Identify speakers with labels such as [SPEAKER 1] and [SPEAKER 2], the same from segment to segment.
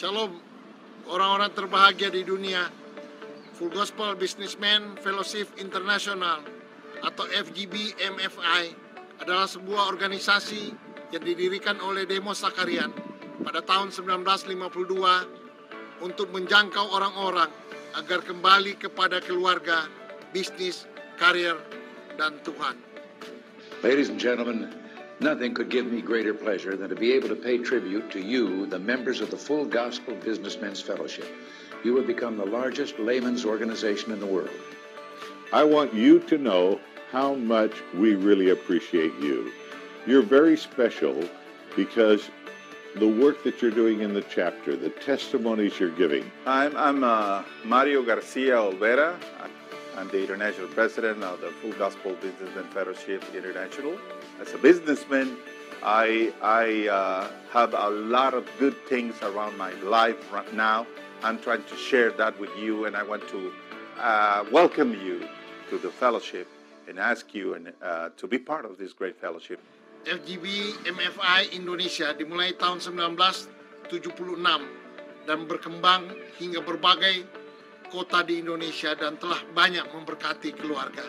[SPEAKER 1] Shalom, orang-orang terbahagia di dunia. Full Gospel Businessman Fellowship International atau FGB MFI adalah sebuah organisasi yang didirikan oleh Demos Sakarian pada tahun 1952 untuk menjangkau orang-orang agar kembali kepada keluarga, bisnis, karir, dan Tuhan.
[SPEAKER 2] Ladies and gentlemen, nothing could give me greater pleasure than to be able to pay tribute to you, the members of the Full Gospel Businessmen's Fellowship. You have become the largest layman's organization in the world.
[SPEAKER 3] I want you to know how much we really appreciate you. You're very special because the work that you're doing in the chapter, the testimonies you're giving.
[SPEAKER 4] I'm Mario Garcia Olvera. I'm the international president of the Full Gospel Businessmen Fellowship International. As a businessman, I have a lot of good things around my life right now. I'm trying to share that with you, and I want to welcome you to the fellowship and ask you to be part of this great fellowship.
[SPEAKER 1] FGB MFI Indonesia dimulai tahun 1976 dan berkembang hingga berbagai kota di Indonesia dan telah banyak memberkati keluarga.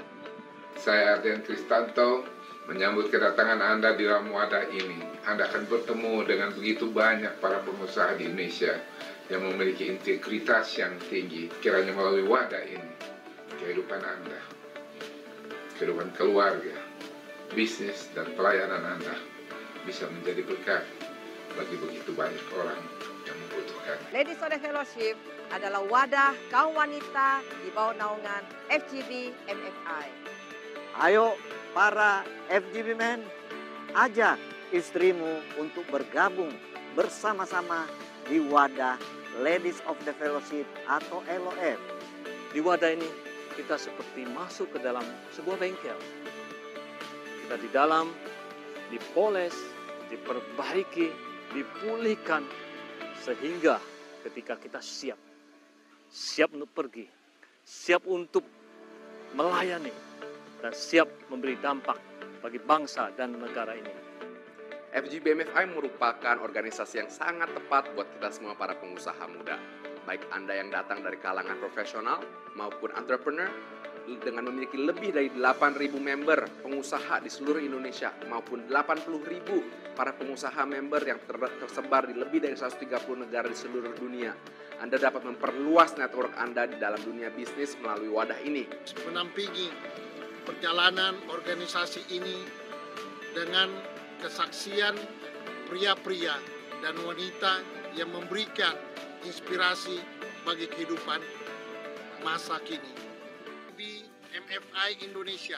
[SPEAKER 5] Saya Ardian Kristanto menyambut kedatangan Anda di dalam wadah ini. Anda akan bertemu dengan begitu banyak para pengusaha di Indonesia yang memiliki integritas yang tinggi. Kiranya melalui wadah ini, kehidupan Anda, kehidupan keluarga, bisnis, dan pelayanan Anda bisa menjadi berkat bagi begitu banyak orang yang membutuhkan.
[SPEAKER 6] Ladies of the Fellowship adalah wadah kaum wanita di bawah naungan FGB MFI.
[SPEAKER 7] Ayo para FGB men, ajak istrimu untuk bergabung bersama-sama di wadah Ladies of the Fellowship atau LOF.
[SPEAKER 8] Di wadah ini kita seperti masuk ke dalam sebuah bengkel. Kita di dalam dipoles, diperbaiki, dipulihkan sehingga ketika kita siap untuk pergi, siap untuk melayani, dan siap memberi dampak bagi bangsa dan negara ini.
[SPEAKER 9] FGB MFI merupakan organisasi yang sangat tepat buat kita semua para pengusaha muda. Baik Anda yang datang dari kalangan profesional maupun entrepreneur, dengan memiliki lebih dari 8.000 member pengusaha di seluruh Indonesia maupun 80.000 para pengusaha member yang tersebar di lebih dari 130 negara di seluruh dunia. Anda dapat memperluas network Anda di dalam dunia bisnis melalui wadah ini.
[SPEAKER 1] Menampingi perjalanan organisasi ini dengan kesaksian pria-pria dan wanita yang memberikan inspirasi bagi kehidupan masa kini. Di MFI Indonesia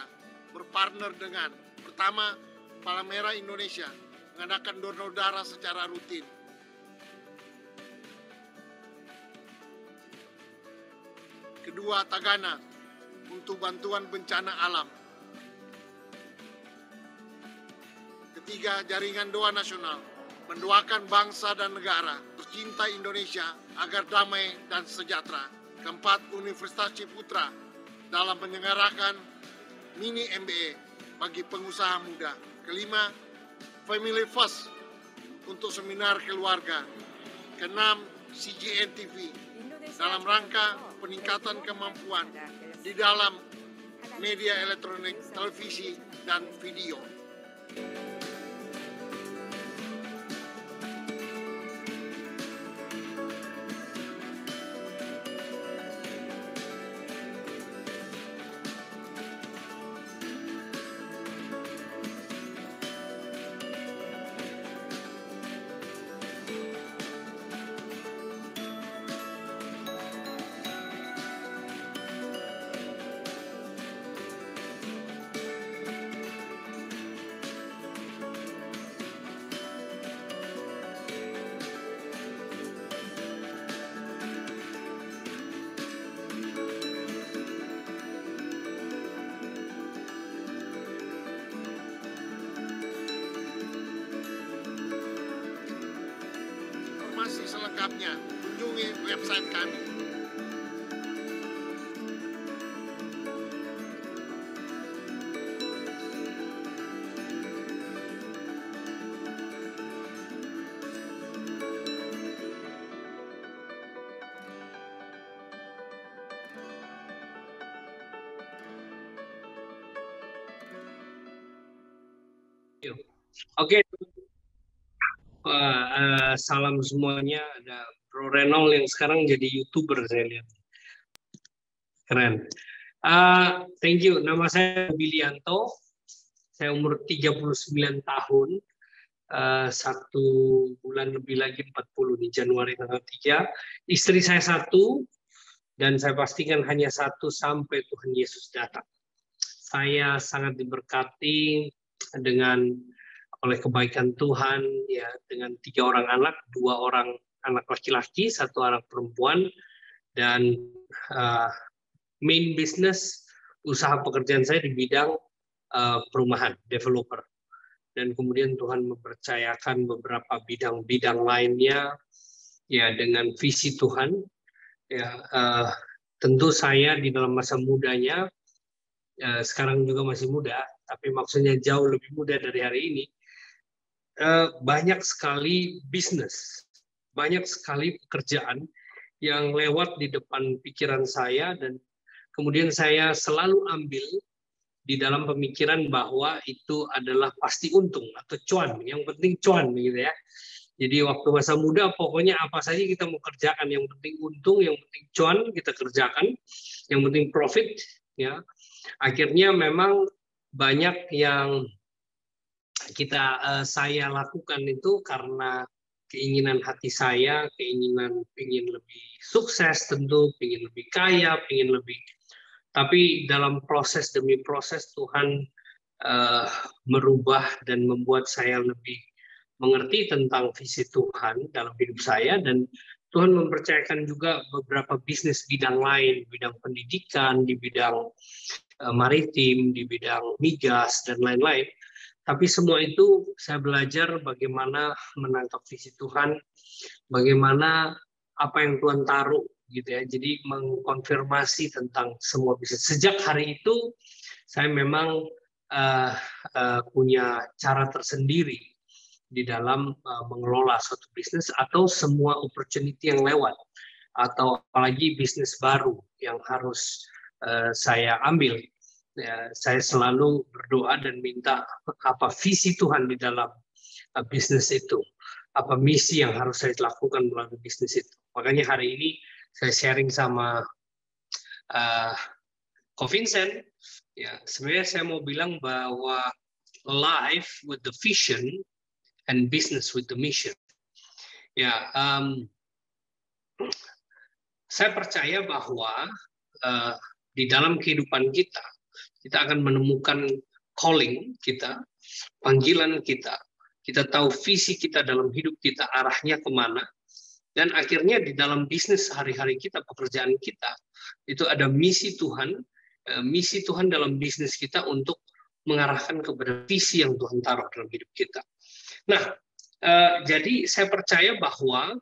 [SPEAKER 1] berpartner dengan pertama Palang Indonesia mengadakan donor darah secara rutin. Kedua, Tagana untuk bantuan bencana alam. Ketiga, Jaringan Doa Nasional mendoakan bangsa dan negara tercinta Indonesia agar damai dan sejahtera. Keempat, Universitas Ciputra dalam menyelenggarakan mini MBA bagi pengusaha muda. Kelima, Family First untuk seminar keluarga. Keenam, CGN TV dalam rangka peningkatan kemampuan di dalam media elektronik, televisi, dan video. Informasi selengkapnya kunjungi website kami.
[SPEAKER 10] Salam semuanya. Ada Bro Renol yang sekarang jadi YouTuber saya lihat. Keren. Thank you. Nama saya Bilianto. Saya umur 39 tahun. 1 bulan lebih lagi 40 di Januari tanggal 3. Istri saya 1 dan saya pastikan hanya 1 sampai Tuhan Yesus datang. Saya sangat diberkati oleh kebaikan Tuhan ya, dengan 3 orang anak, 2 orang anak laki-laki, 1 anak perempuan, dan main business usaha pekerjaan saya di bidang perumahan, developer. Dan kemudian Tuhan mempercayakan beberapa bidang-bidang lainnya ya dengan visi Tuhan. Ya, tentu saya di dalam masa mudanya sekarang juga masih muda, tapi maksudnya jauh lebih muda dari hari ini. Banyak sekali bisnis, banyak sekali pekerjaan yang lewat di depan pikiran saya, dan kemudian saya selalu ambil di dalam pemikiran bahwa itu adalah pasti untung atau cuan, yang penting cuan gitu ya. Jadi waktu masa muda pokoknya apa saja kita mau kerjakan, yang penting untung, yang penting cuan kita kerjakan, yang penting profit ya. Akhirnya memang banyak yang saya lakukan itu karena keinginan hati saya, keinginan ingin lebih sukses tentu, ingin lebih kaya, ingin lebih. Tapi dalam proses demi proses Tuhan merubah dan membuat saya lebih mengerti tentang visi Tuhan dalam hidup saya, dan Tuhan mempercayakan juga beberapa bisnis bidang lain, bidang pendidikan, di bidang maritim, di bidang migas dan lain-lain. Tapi semua itu saya belajar bagaimana menangkap visi Tuhan, bagaimana apa yang Tuhan taruh gitu ya. Jadi mengkonfirmasi tentang semua bisnis. Sejak hari itu saya memang punya cara tersendiri di dalam mengelola suatu bisnis atau semua opportunity yang lewat, atau apalagi bisnis baru yang harus saya ambil. Ya, saya selalu berdoa dan minta apa visi Tuhan di dalam bisnis itu, apa misi yang harus saya lakukan melalui bisnis itu. Makanya hari ini saya sharing sama Ko Vincent, ya sebenarnya saya mau bilang bahwa life with the vision and business with the mission. Ya, saya percaya bahwa di dalam kehidupan kita akan menemukan calling kita, panggilan kita. Kita tahu visi kita dalam hidup kita, arahnya kemana. Dan akhirnya di dalam bisnis sehari-hari kita, pekerjaan kita, itu ada misi Tuhan dalam bisnis kita untuk mengarahkan kepada visi yang Tuhan taruh dalam hidup kita. Nah, jadi saya percaya bahwa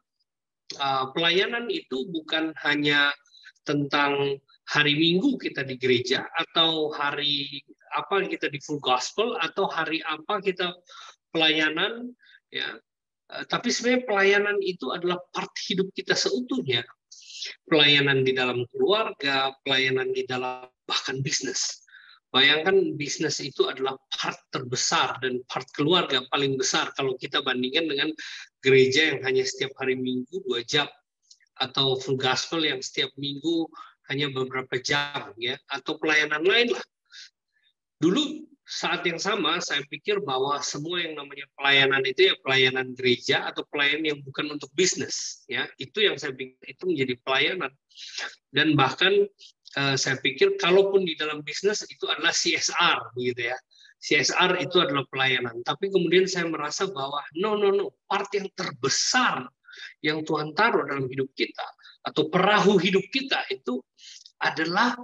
[SPEAKER 10] pelayanan itu bukan hanya tentang hari Minggu kita di gereja, atau hari apa kita di full gospel, atau hari apa kita pelayanan, ya. Tapi sebenarnya pelayanan itu adalah part hidup kita seutuhnya. Pelayanan di dalam keluarga, pelayanan di dalam bahkan bisnis. Bayangkan bisnis itu adalah part terbesar dan part keluarga paling besar kalau kita bandingkan dengan gereja yang hanya setiap hari Minggu 2 jam, atau full gospel yang setiap minggu hanya beberapa jam, ya, atau pelayanan lain lah. Dulu saat yang sama saya pikir bahwa semua yang namanya pelayanan itu ya pelayanan gereja atau pelayanan yang bukan untuk bisnis, ya, itu yang saya pikir itu menjadi pelayanan. Dan bahkan saya pikir kalaupun di dalam bisnis itu adalah CSR, begitu ya. CSR itu adalah pelayanan. Tapi kemudian saya merasa bahwa no, part yang terbesar yang Tuhan taruh dalam hidup kita atau perahu hidup kita itu adalah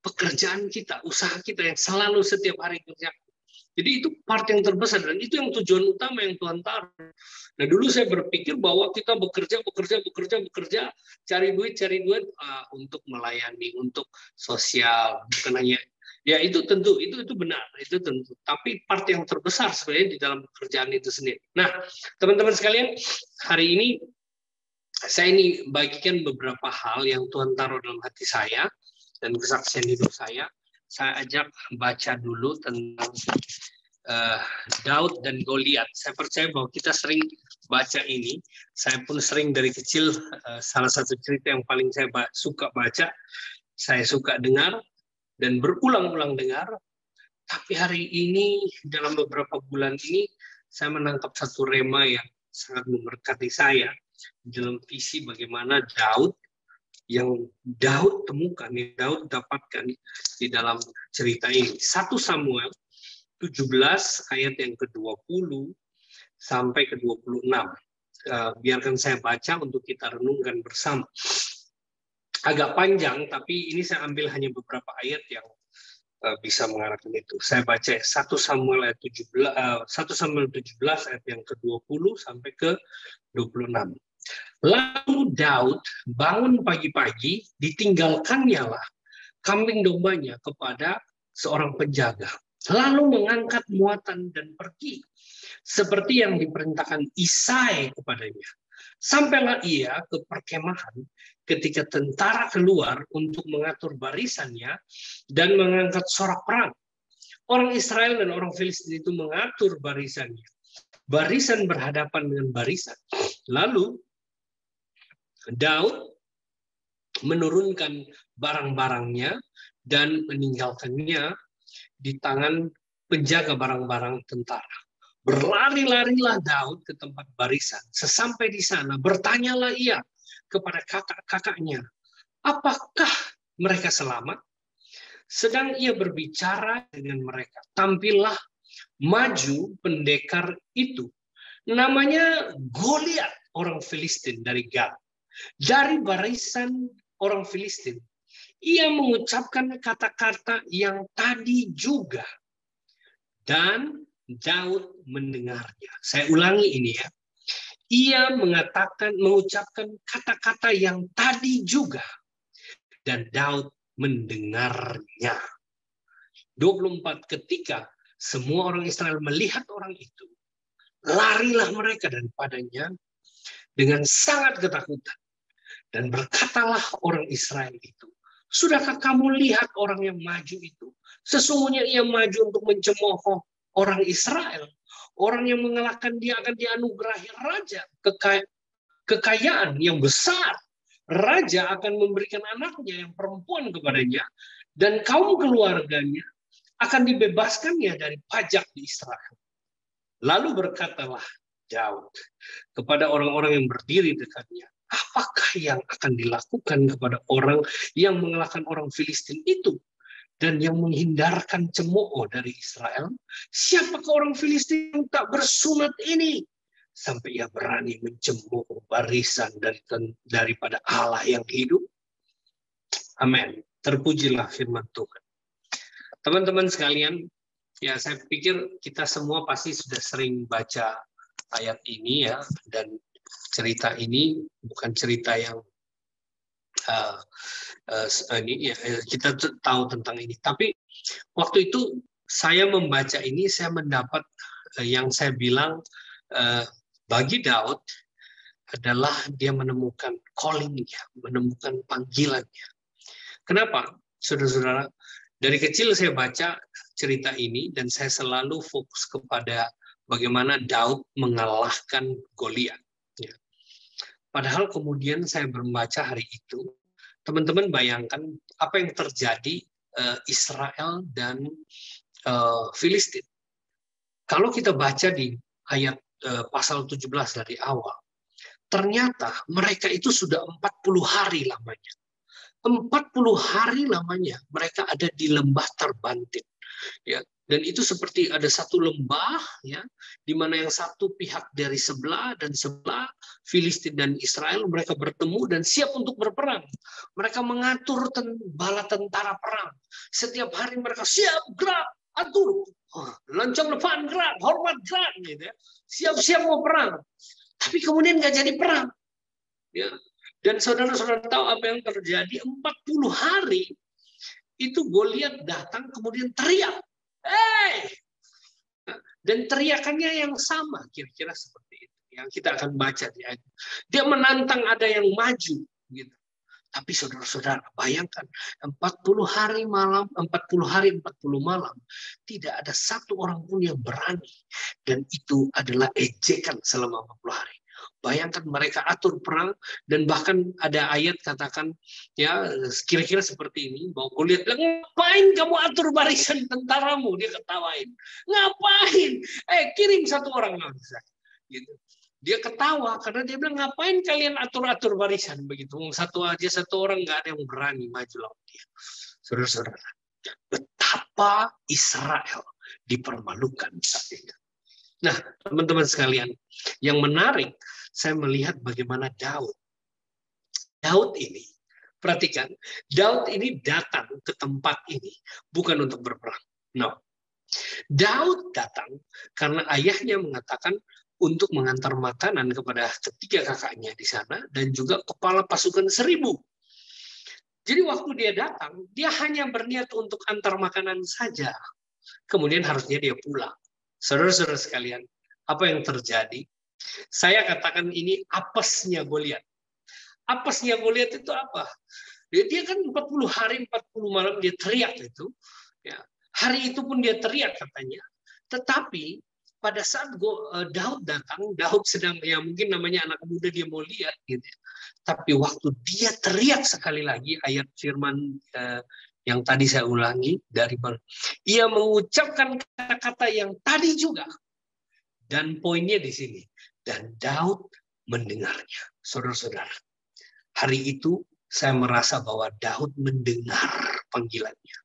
[SPEAKER 10] pekerjaan kita, usaha kita yang selalu setiap hari kerja. Jadi itu part yang terbesar dan itu yang tujuan utama yang Tuhan taruh. Nah dulu saya berpikir bahwa kita bekerja, cari duit untuk melayani, untuk sosial, bukan hanya ya itu tentu itu benar, itu tentu. Tapi part yang terbesar sebenarnya di dalam pekerjaan itu sendiri. Nah teman-teman sekalian, hari ini saya ini bagikan beberapa hal yang Tuhan taruh dalam hati saya dan kesaksian hidup saya. Saya ajak baca dulu tentang Daud dan Goliat. Saya percaya bahwa kita sering baca ini. Saya pun sering dari kecil, salah satu cerita yang paling saya suka baca, saya suka dengar, dan berulang-ulang dengar. Tapi hari ini, dalam beberapa bulan ini, saya menangkap satu rema yang sangat memberkati saya dalam visi bagaimana Daud, yang Daud temukan, yang Daud dapatkan di dalam cerita ini. 1 Samuel 17 ayat yang ke-20 sampai ke-26. Biarkan saya baca untuk kita renungkan bersama. Agak panjang, tapi ini saya ambil hanya beberapa ayat yang bisa mengarahkan itu. Saya baca 1 Samuel 17 ayat yang ke-20 sampai ke-26. Lalu Daud bangun pagi-pagi, ditinggalkannya lah kambing dombanya kepada seorang penjaga. Lalu mengangkat muatan dan pergi, seperti yang diperintahkan Isai kepadanya. Sampailah ia ke perkemahan ketika tentara keluar untuk mengatur barisannya dan mengangkat sorak perang. Orang Israel dan orang Filistin itu mengatur barisannya. Barisan berhadapan dengan barisan. Lalu Daud menurunkan barang-barangnya dan meninggalkannya di tangan penjaga barang-barang tentara. Berlari-larilah Daud ke tempat barisan. Sesampai di sana, bertanyalah ia kepada kakak-kakaknya, apakah mereka selamat? Sedang ia berbicara dengan mereka, tampillah maju pendekar itu. Namanya Goliat, orang Filistin dari Gad. Dari barisan orang Filistin, ia mengucapkan kata-kata yang tadi juga. Dan Daud mendengarnya. Saya ulangi ini ya. Ia mengucapkan kata-kata yang tadi juga. Dan Daud mendengarnya. 24, ketika semua orang Israel melihat orang itu, larilah mereka daripadanya dengan sangat ketakutan. Dan berkatalah orang Israel itu, sudahkah kamu lihat orang yang maju itu? Sesungguhnya ia maju untuk mencemooh orang Israel. Orang yang mengalahkan dia akan dianugerahi raja, kekayaan yang besar. Raja akan memberikan anaknya yang perempuan kepadanya, dan kaum keluarganya akan dibebaskannya dari pajak di Israel. Lalu berkatalah Daud kepada orang-orang yang berdiri dekatnya, apakah yang akan dilakukan kepada orang yang mengalahkan orang Filistin itu dan yang menghindarkan cemooh dari Israel? Siapakah orang Filistin yang tak bersunat ini sampai ia berani mencemooh barisan daripada Allah yang hidup? Amin. Terpujilah firman Tuhan. Teman-teman sekalian, ya saya pikir kita semua pasti sudah sering baca ayat ini ya, dan cerita ini bukan cerita yang kita tahu tentang ini. Tapi waktu itu saya membaca ini, saya mendapat yang saya bilang bagi Daud adalah dia menemukan calling-nya, menemukan panggilannya. Kenapa? Saudara-saudara, dari kecil saya baca cerita ini dan saya selalu fokus kepada bagaimana Daud mengalahkan Goliat. Ya. Padahal kemudian saya membaca hari itu, teman-teman bayangkan apa yang terjadi Israel dan Filistin. Kalau kita baca di ayat pasal 17 dari awal, ternyata mereka itu sudah 40 hari lamanya. 40 hari lamanya mereka ada di lembah terbantin. Ya, dan itu seperti ada satu lembah ya, di mana yang satu pihak dari sebelah dan sebelah Filistin dan Israel mereka bertemu dan siap untuk berperang. Mereka mengatur bala tentara perang. Setiap hari mereka siap gerak, atur, lancang depan gerak, hormat gerak gitu ya. Siap-siap mau perang. Tapi kemudian nggak jadi perang. Ya. Dan saudara-saudara tahu apa yang terjadi? 40 hari itu Goliat datang kemudian teriak. Hey! Dan teriakannya yang sama, kira-kira seperti itu. Yang kita akan baca di ayat. Dia menantang ada yang maju. Gitu. Tapi saudara-saudara, bayangkan 40 hari malam, 40 hari 40 malam, tidak ada satu orang pun yang berani. Dan itu adalah ejekan selama 40 hari. Bayangkan mereka atur perang, dan bahkan ada ayat katakan ya kira-kira seperti ini, bahwa Goliat bilang, ngapain kamu atur barisan tentaramu? Dia ketawain. Ngapain? Kirim satu orang langsung. Gitu. Dia ketawa karena dia bilang, ngapain kalian atur-atur barisan begitu? Satu orang nggak ada yang berani maju lawan dia. Saudara-saudara, betapa Israel dipermalukan saat itu. Nah, teman-teman sekalian, yang menarik, saya melihat bagaimana Daud. Daud ini, perhatikan, Daud ini datang ke tempat ini bukan untuk berperang. No. Daud datang karena ayahnya mengatakan untuk mengantar makanan kepada ketiga kakaknya di sana dan juga kepala pasukan 1000. Jadi waktu dia datang, dia hanya berniat untuk antar makanan saja. Kemudian harusnya dia pulang. Saudara-saudara sekalian, apa yang terjadi? Saya katakan ini apesnya Goliat. Apesnya Goliat itu apa? Dia kan 40 hari, 40 malam dia teriak itu. Ya. Hari itu pun dia teriak katanya. Tetapi pada saat Daud datang, Daud sedang, ya mungkin namanya anak muda, dia mau lihat gitu. Tapi waktu dia teriak sekali lagi, ayat firman yang tadi saya ulangi dari ia mengucapkan kata-kata yang tadi juga. Dan poinnya di sini. Dan Daud mendengarnya. Saudara-saudara, hari itu saya merasa bahwa Daud mendengar panggilannya.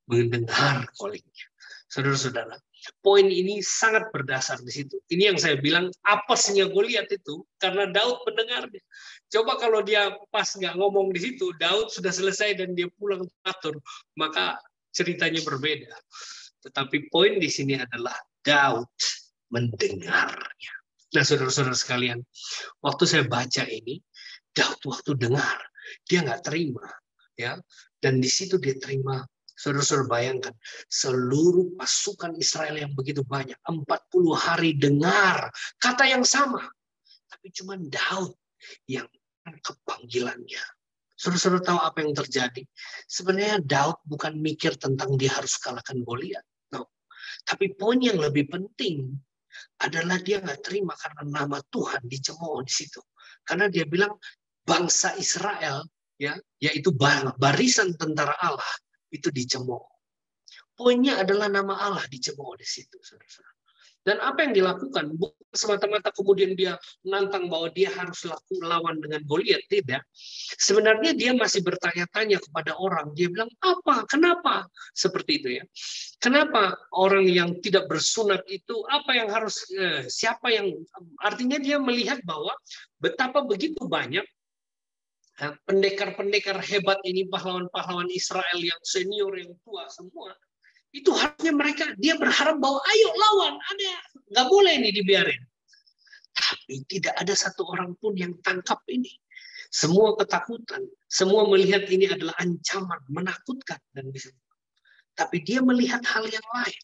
[SPEAKER 10] Mendengar callingnya. Saudara-saudara, poin ini sangat berdasar di situ. Ini yang saya bilang apesnya Goliat itu karena Daud mendengarnya. Coba kalau dia pas nggak ngomong di situ, Daud sudah selesai dan dia pulang atur, maka ceritanya berbeda. Tetapi poin di sini adalah Daud mendengarnya. Nah, saudara-saudara sekalian, waktu saya baca ini, Daud waktu dengar, dia nggak terima, ya, dan di situ dia terima. Saudara-saudara bayangkan, seluruh pasukan Israel yang begitu banyak, 40 hari dengar kata yang sama, tapi cuma Daud yang kepanggilannya. Saudara-saudara tahu apa yang terjadi? Sebenarnya Daud bukan mikir tentang dia harus kalahkan Goliat, no. Tapi poin yang lebih penting adalah dia nggak terima karena nama Tuhan dicemooh di situ. Karena dia bilang bangsa Israel, ya, yaitu barisan tentara Allah, itu dicemooh. Poinnya adalah nama Allah dicemooh di situ, saudara-saudara. Dan apa yang dilakukan bukan semata-mata kemudian dia menantang bahwa dia harus lawan dengan Goliat, tidak. Sebenarnya dia masih bertanya-tanya kepada orang. Dia bilang, apa? Kenapa? Seperti itu ya. Kenapa orang yang tidak bersunat itu, apa yang harus, siapa yang, artinya dia melihat bahwa betapa begitu banyak pendekar-pendekar hebat ini, pahlawan-pahlawan Israel yang senior, yang tua semua, itu harusnya mereka, dia berharap bahwa ayo lawan, ada, nggak boleh ini dibiarin. Tapi tidak ada satu orang pun yang tangkap ini. Semua ketakutan, semua melihat ini adalah ancaman, menakutkan dan bisa. Tapi dia melihat hal yang lain.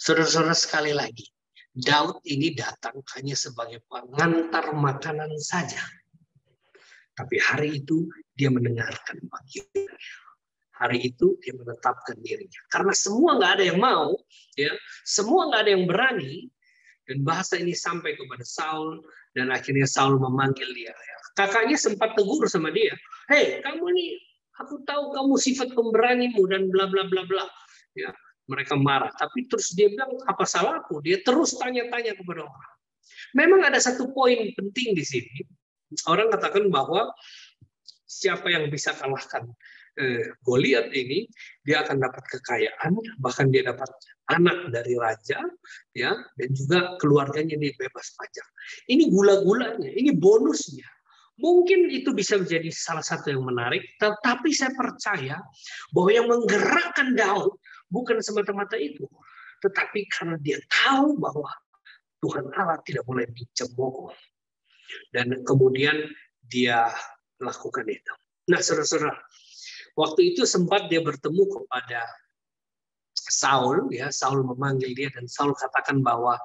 [SPEAKER 10] Saudara-saudara sekali lagi, Daud ini datang hanya sebagai pengantar makanan saja. Tapi hari itu dia mendengarkan panggilannya. Hari itu dia menetapkan dirinya. Karena semua nggak ada yang mau, ya, semua nggak ada yang berani, dan bahasa ini sampai kepada Saul, dan akhirnya Saul memanggil dia. Ya. Kakaknya sempat tegur sama dia, hei kamu nih, aku tahu kamu sifat pemberanimu dan bla bla bla bla. Ya, mereka marah. Tapi terus dia bilang, apa salahku? Dia terus tanya-tanya kepada orang. Memang ada satu poin penting di sini. Orang katakan bahwa siapa yang bisa kalahkan Goliat ini, dia akan dapat kekayaan, bahkan dia dapat anak dari raja, ya, dan juga keluarganya dia bebas pajak. Ini gula-gulanya, ini bonusnya. Mungkin itu bisa menjadi salah satu yang menarik, tetapi saya percaya bahwa yang menggerakkan Daud bukan semata-mata itu, tetapi karena dia tahu bahwa Tuhan Allah tidak boleh dicemooh. Dan kemudian dia lakukan itu. Nah, saudara-saudara, waktu itu sempat dia bertemu kepada Saul, ya, Saul memanggil dia dan Saul katakan bahwa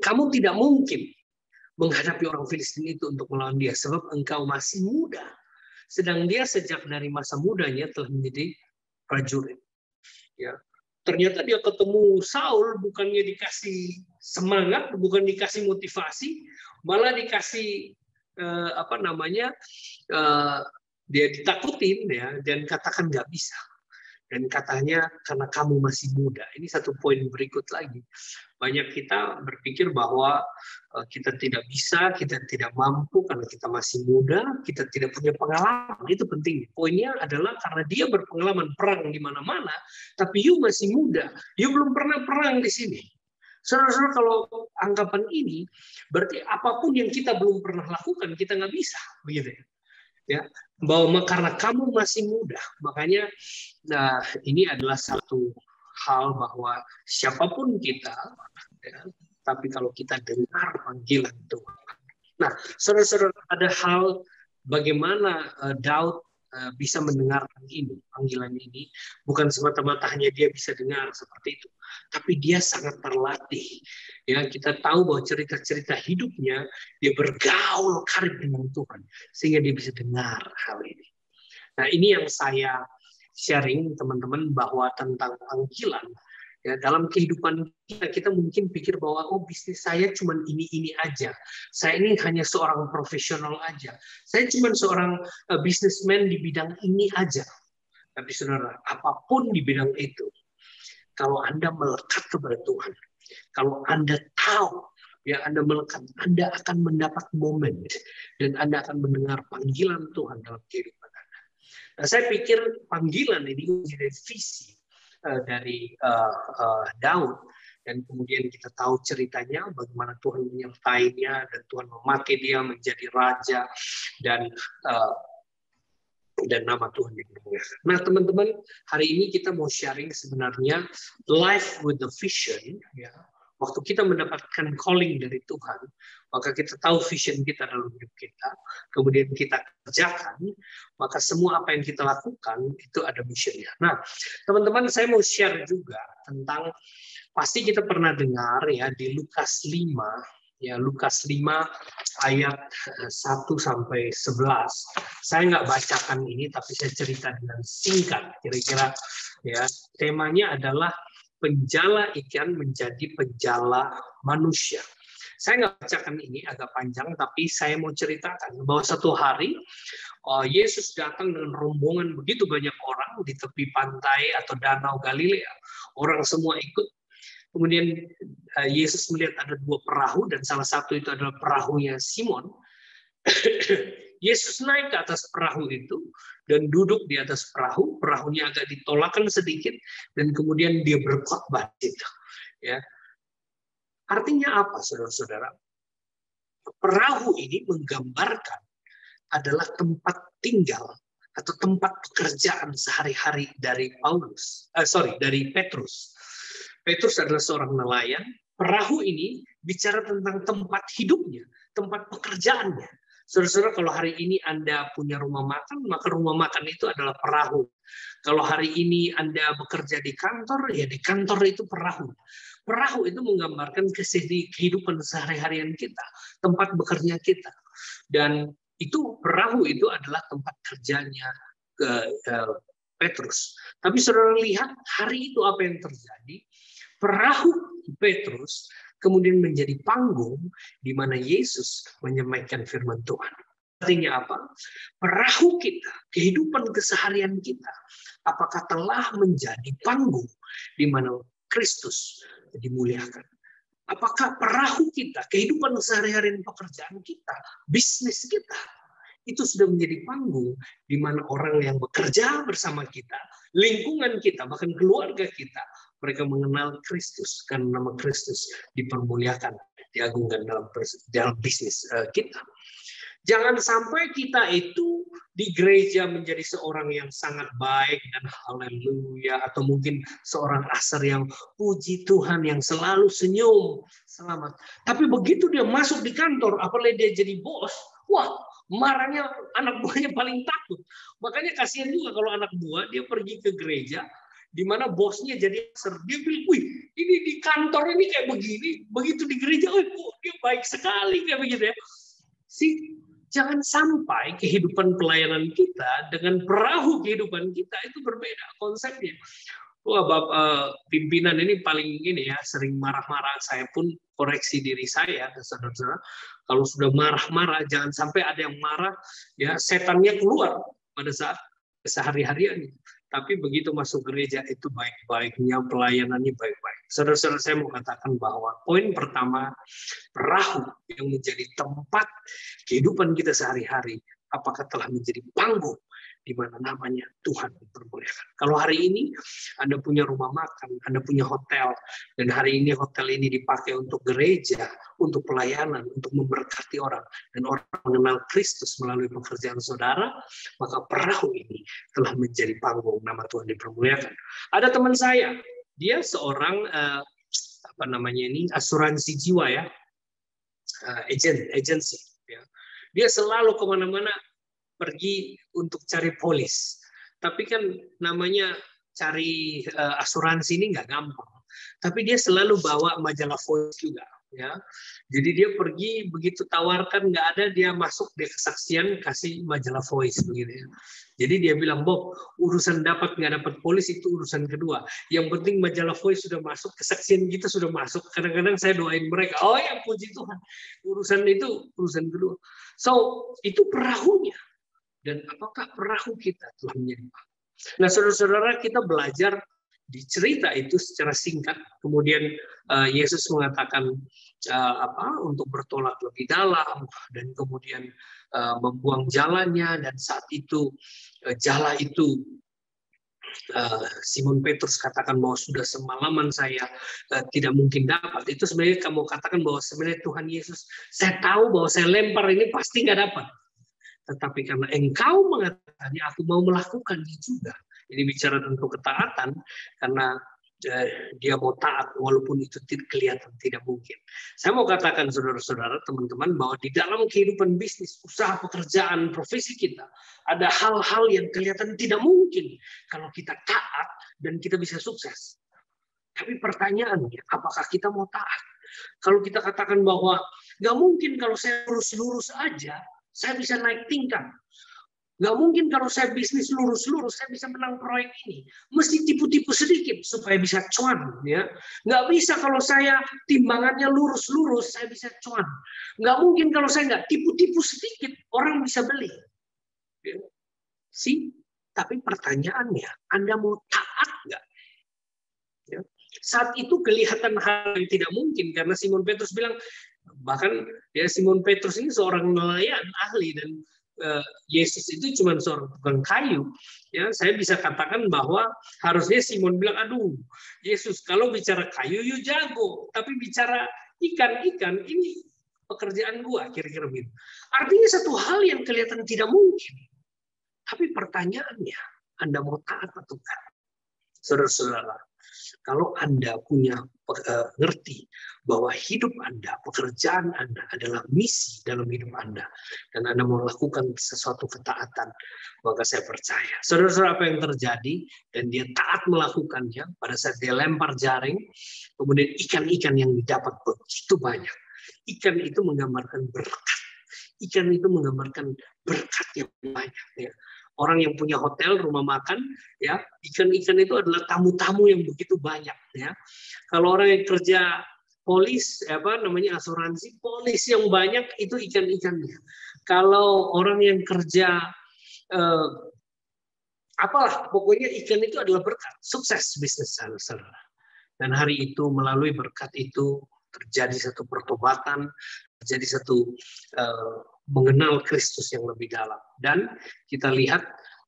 [SPEAKER 10] kamu tidak mungkin menghadapi orang Filistin itu untuk melawan dia sebab engkau masih muda. Sedang dia sejak dari masa mudanya telah menjadi prajurit. Ya. Ternyata dia ketemu Saul bukannya dikasih semangat, bukan dikasih motivasi, malah dikasih dia ditakutin ya, dan katakan nggak bisa. Dan katanya karena kamu masih muda. Ini satu poin berikut lagi. Banyak kita berpikir bahwa kita tidak bisa, kita tidak mampu karena kita masih muda, kita tidak punya pengalaman. Itu penting. Poinnya adalah karena dia berpengalaman perang di mana-mana, tapi you masih muda, you belum pernah perang di sini. Saudara-saudara, kalau anggapan ini, berarti apapun yang kita belum pernah lakukan, kita nggak bisa, begitu ya. Ya, bahwa karena kamu masih muda, makanya ini adalah satu hal bahwa siapapun kita, ya, tapi kalau kita dengar panggilan Tuhan. Nah, saudara-saudara, ada hal bagaimana Daud bisa mendengarkan ini, panggilan ini, bukan semata-mata hanya dia bisa dengar seperti itu, tapi dia sangat terlatih. Ya, kita tahu bahwa cerita-cerita hidupnya dia bergaul karib dengan Tuhan, sehingga dia bisa dengar hal ini. Nah, ini yang saya sharing teman-teman, bahwa tentang panggilan. Ya, dalam kehidupan kita mungkin pikir bahwa bisnis saya cuma ini aja. Saya ini hanya seorang profesional aja. Saya cuma seorang businessman di bidang ini aja. Tapi saudara, apapun di bidang itu, kalau Anda melekat kepada Tuhan, kalau Anda tahu ya Anda melekat, Anda akan mendapat momen dan Anda akan mendengar panggilan Tuhan dalam kehidupan Anda. Nah, saya pikir panggilan ini menjadi visi dari Daud, dan kemudian kita tahu ceritanya bagaimana Tuhan menyertainya dan Tuhan memakai dia menjadi raja, dan nama Tuhan dimuliakan. Nah, teman-teman, hari ini kita mau sharing sebenarnya life with the vision. Ya, waktu kita mendapatkan calling dari Tuhan, maka kita tahu vision kita dalam hidup kita, kemudian kita kerjakan, maka semua apa yang kita lakukan itu ada missionnya. Nah, teman-teman, saya mau share juga tentang, pasti kita pernah dengar ya di Lukas 5, ya Lukas 5 ayat 1-11. Saya nggak bacakan ini, tapi saya cerita dengan singkat. Kira-kira ya temanya adalah penjala ikan menjadi penjala manusia. Saya nggak bacakan ini, agak panjang, tapi saya mau ceritakan bahwa satu hari Yesus datang dengan rombongan begitu banyak orang di tepi pantai atau danau Galilea. Orang semua ikut. Kemudian Yesus melihat ada 2 perahu, dan salah satu itu adalah perahunya Simon. Yesus naik ke atas perahu itu dan duduk di atas perahu. Perahunya agak ditolakkan sedikit, dan kemudian dia berkhotbah gitu. Ya. Artinya apa, saudara-saudara? Perahu ini menggambarkan adalah tempat tinggal atau tempat pekerjaan sehari-hari dari Petrus. Petrus adalah seorang nelayan. Perahu ini bicara tentang tempat hidupnya, tempat pekerjaannya. Saudara-saudara, kalau hari ini Anda punya rumah makan, maka rumah makan itu adalah perahu. Kalau hari ini Anda bekerja di kantor, ya di kantor itu perahu. Perahu itu menggambarkan kehidupan sehari-harian kita, tempat bekerja kita. Dan itu perahu itu adalah tempat kerjanya Petrus. Tapi saudara lihat hari itu apa yang terjadi? Perahu Petrus kemudian menjadi panggung di mana Yesus menyampaikan firman Tuhan. Artinya apa? Perahu kita, kehidupan keseharian kita, apakah telah menjadi panggung di mana Kristus dimuliakan? Apakah perahu kita, kehidupan sehari-hari pekerjaan kita, bisnis kita, itu sudah menjadi panggung di mana orang yang bekerja bersama kita, lingkungan kita, bahkan keluarga kita, mereka mengenal Kristus, karena nama Kristus dipermuliakan, diagungkan dalam bisnis kita. Jangan sampai kita itu di gereja menjadi seorang yang sangat baik dan haleluya, atau mungkin seorang asar yang puji Tuhan, yang selalu senyum, selamat. Tapi begitu dia masuk di kantor, apalagi dia jadi bos, wah, marahnya anak buahnya paling takut. Makanya kasihan juga kalau anak buah dia pergi ke gereja di mana bosnya jadi asar, dia bilang, wih, ini di kantor ini kayak begini, begitu di gereja, wih, dia baik sekali kayak begitu ya. Jangan sampai kehidupan pelayanan kita dengan perahu kehidupan kita itu berbeda konsepnya. Wah, pimpinan ini paling ini ya, sering marah-marah. Saya pun koreksi diri saya, saudara-saudara. Kalau sudah marah-marah, jangan sampai ada yang marah, ya setannya keluar pada saat sehari-harian. Tapi begitu masuk gereja itu baik-baiknya, pelayanannya baik-baik. Saudara-saudara, saya mau katakan bahwa poin pertama, perahu yang menjadi tempat kehidupan kita sehari-hari, apakah telah menjadi panggung di mana namanya Tuhan dipermuliakan. Kalau hari ini Anda punya rumah makan, Anda punya hotel, dan hari ini hotel ini dipakai untuk gereja, untuk pelayanan, untuk memberkati orang, dan orang mengenal Kristus melalui pekerjaan saudara, maka perahu ini telah menjadi panggung nama Tuhan dipermuliakan. Ada teman saya, dia seorang asuransi jiwa ya, agency. Ya. Dia selalu kemana-mana pergi untuk cari polis. Tapi kan namanya cari asuransi ini nggak gampang. Tapi dia selalu bawa majalah Voice juga. Ya. Jadi dia pergi, begitu tawarkan nggak ada, dia masuk, dia kesaksian, kasih majalah Voice. Begitu ya. Jadi dia bilang, Bob, urusan dapat nggak dapat polis itu urusan kedua. Yang penting majalah Voice sudah masuk, kesaksian kita sudah masuk. Kadang-kadang saya doain mereka, oh ya puji Tuhan. Urusan itu urusan kedua. So, itu perahunya. Dan apakah perahu kita telah menjadi perahu? Nah, saudara-saudara, kita belajar di cerita itu secara singkat. Kemudian Yesus mengatakan untuk bertolak lebih dalam, dan kemudian membuang jalannya, dan saat itu jala itu Simon Petrus katakan bahwa sudah semalaman saya tidak mungkin dapat. Itu sebenarnya kamu katakan bahwa sebenarnya Tuhan Yesus, saya tahu bahwa saya lempar ini pasti nggak dapat. Tetapi karena engkau mengatakannya, aku mau melakukannya juga. Ini bicara tentang ketaatan, karena dia mau taat walaupun itu kelihatan tidak mungkin. Saya mau katakan saudara-saudara, teman-teman, bahwa di dalam kehidupan bisnis, usaha, pekerjaan, profesi kita, ada hal-hal yang kelihatan tidak mungkin kalau kita taat dan kita bisa sukses. Tapi pertanyaannya, apakah kita mau taat? Kalau kita katakan bahwa nggak mungkin kalau saya lurus-lurus aja, saya bisa naik tingkat. Nggak mungkin kalau saya bisnis lurus-lurus, saya bisa menang proyek ini. Mesti tipu-tipu sedikit supaya bisa cuan. Ya. Nggak bisa kalau saya timbangannya lurus-lurus, saya bisa cuan. Nggak mungkin kalau saya nggak tipu-tipu sedikit, orang bisa beli. Ya. Tapi pertanyaannya, Anda mau taat nggak? Ya. Saat itu kelihatan hal yang tidak mungkin, karena Simon Petrus bilang, bahkan ya Simon Petrus ini seorang nelayan ahli, dan Yesus itu cuma seorang tukang kayu. Ya, saya bisa katakan bahwa harusnya Simon bilang, aduh Yesus, kalau bicara kayu you jago, tapi bicara ikan ini pekerjaan gua, kira-kira begitu. Artinya satu hal yang kelihatan tidak mungkin. Tapi pertanyaannya, Anda mau taat atau enggak? Saudara-saudara, kalau Anda punya ngerti bahwa hidup Anda, pekerjaan Anda adalah misi dalam hidup Anda, dan Anda melakukan sesuatu ketaatan, maka saya percaya. Saudara-saudara, apa yang terjadi, dan dia taat melakukannya pada saat dia lempar jaring, kemudian ikan-ikan yang didapat begitu banyak. Ikan itu menggambarkan berkat. Ikan itu menggambarkan berkat yang banyak. Ya. Orang yang punya hotel, rumah makan, ya ikan-ikan itu adalah tamu-tamu yang begitu banyak. Ya. Kalau orang yang kerja polis, asuransi, polis yang banyak itu ikan-ikannya. Kalau orang yang kerja pokoknya ikan itu adalah berkat, sukses bisnis saudara. Dan hari itu melalui berkat itu terjadi satu pertobatan, terjadi satu mengenal Kristus yang lebih dalam. Dan kita lihat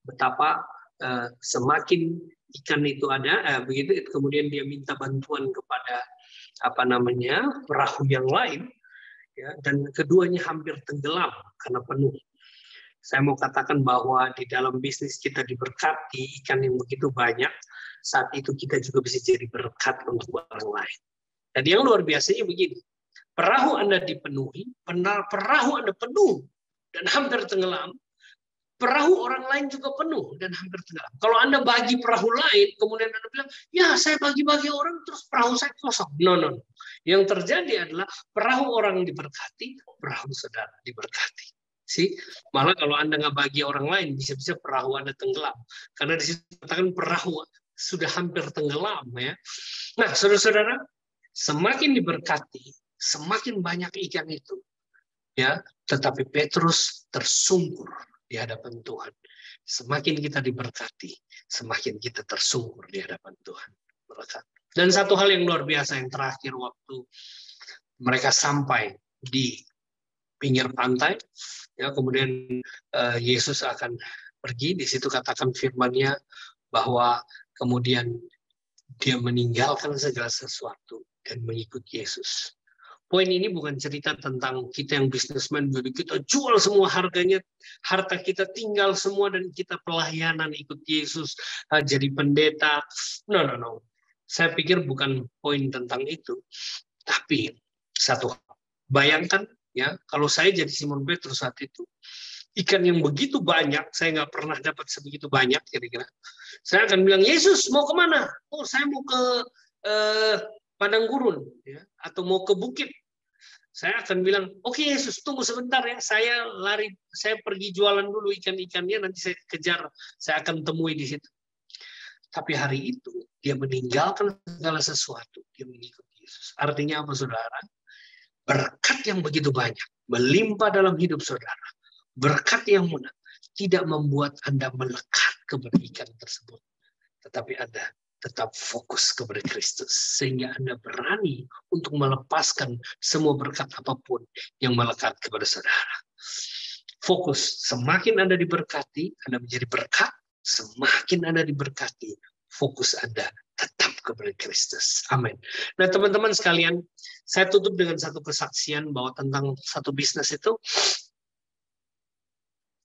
[SPEAKER 10] betapa semakin ikan itu ada, begitu kemudian dia minta bantuan kepada perahu yang lain, ya, dan keduanya hampir tenggelam karena penuh. Saya mau katakan bahwa di dalam bisnis kita diberkati ikan yang begitu banyak, saat itu kita juga bisa jadi berkat untuk orang lain. Dan yang luar biasanya begini, perahu Anda dipenuhi, perahu Anda penuh dan hampir tenggelam, perahu orang lain juga penuh dan hampir tenggelam. Kalau Anda bagi perahu lain, kemudian Anda bilang, ya saya bagi-bagi orang, terus perahu saya kosong. No. Yang terjadi adalah perahu orang diberkati, perahu saudara diberkati. Malah kalau Anda nggak bagi orang lain, bisa-bisa perahu Anda tenggelam. Karena di situ katakan perahu sudah hampir tenggelam ya. Nah, saudara-saudara, semakin diberkati, semakin banyak ikan itu, ya. Tetapi Petrus tersungkur di hadapan Tuhan. Semakin kita diberkati, semakin kita tersungkur di hadapan Tuhan. Dan satu hal yang luar biasa yang terakhir, waktu mereka sampai di pinggir pantai, ya, kemudian Yesus akan pergi. Di situ katakan firman-Nya bahwa kemudian dia meninggalkan segala sesuatu dan mengikut Yesus. Poin ini bukan cerita tentang kita yang bisnismen, jadi kita jual semua harganya, harta kita tinggal semua dan kita pelayanan ikut Yesus, jadi pendeta. No. Saya pikir bukan poin tentang itu. Tapi satu, bayangkan ya, kalau saya jadi Simon Petrus saat itu, ikan yang begitu banyak, saya nggak pernah dapat sebegitu banyak kira-kira. Saya akan bilang, Yesus mau kemana? Oh, saya mau ke padang gurun, ya, atau mau ke bukit. Saya akan bilang, oke, Yesus, tunggu sebentar ya, saya pergi jualan dulu ikan-ikannya, nanti saya kejar, saya akan temui di situ. Tapi hari itu dia meninggalkan segala sesuatu, dia mengikuti Yesus. Artinya apa, saudara? Berkat yang begitu banyak melimpah dalam hidup saudara. Berkat yang mudah tidak membuat Anda melekat kepada ikan tersebut, tetapi Anda tetap fokus kepada Kristus, sehingga Anda berani untuk melepaskan semua berkat apapun yang melekat kepada saudara. Fokus, semakin Anda diberkati, Anda menjadi berkat, semakin Anda diberkati, fokus Anda tetap kepada Kristus. Amin. Nah, teman-teman sekalian, saya tutup dengan satu kesaksian bahwa tentang satu bisnis itu,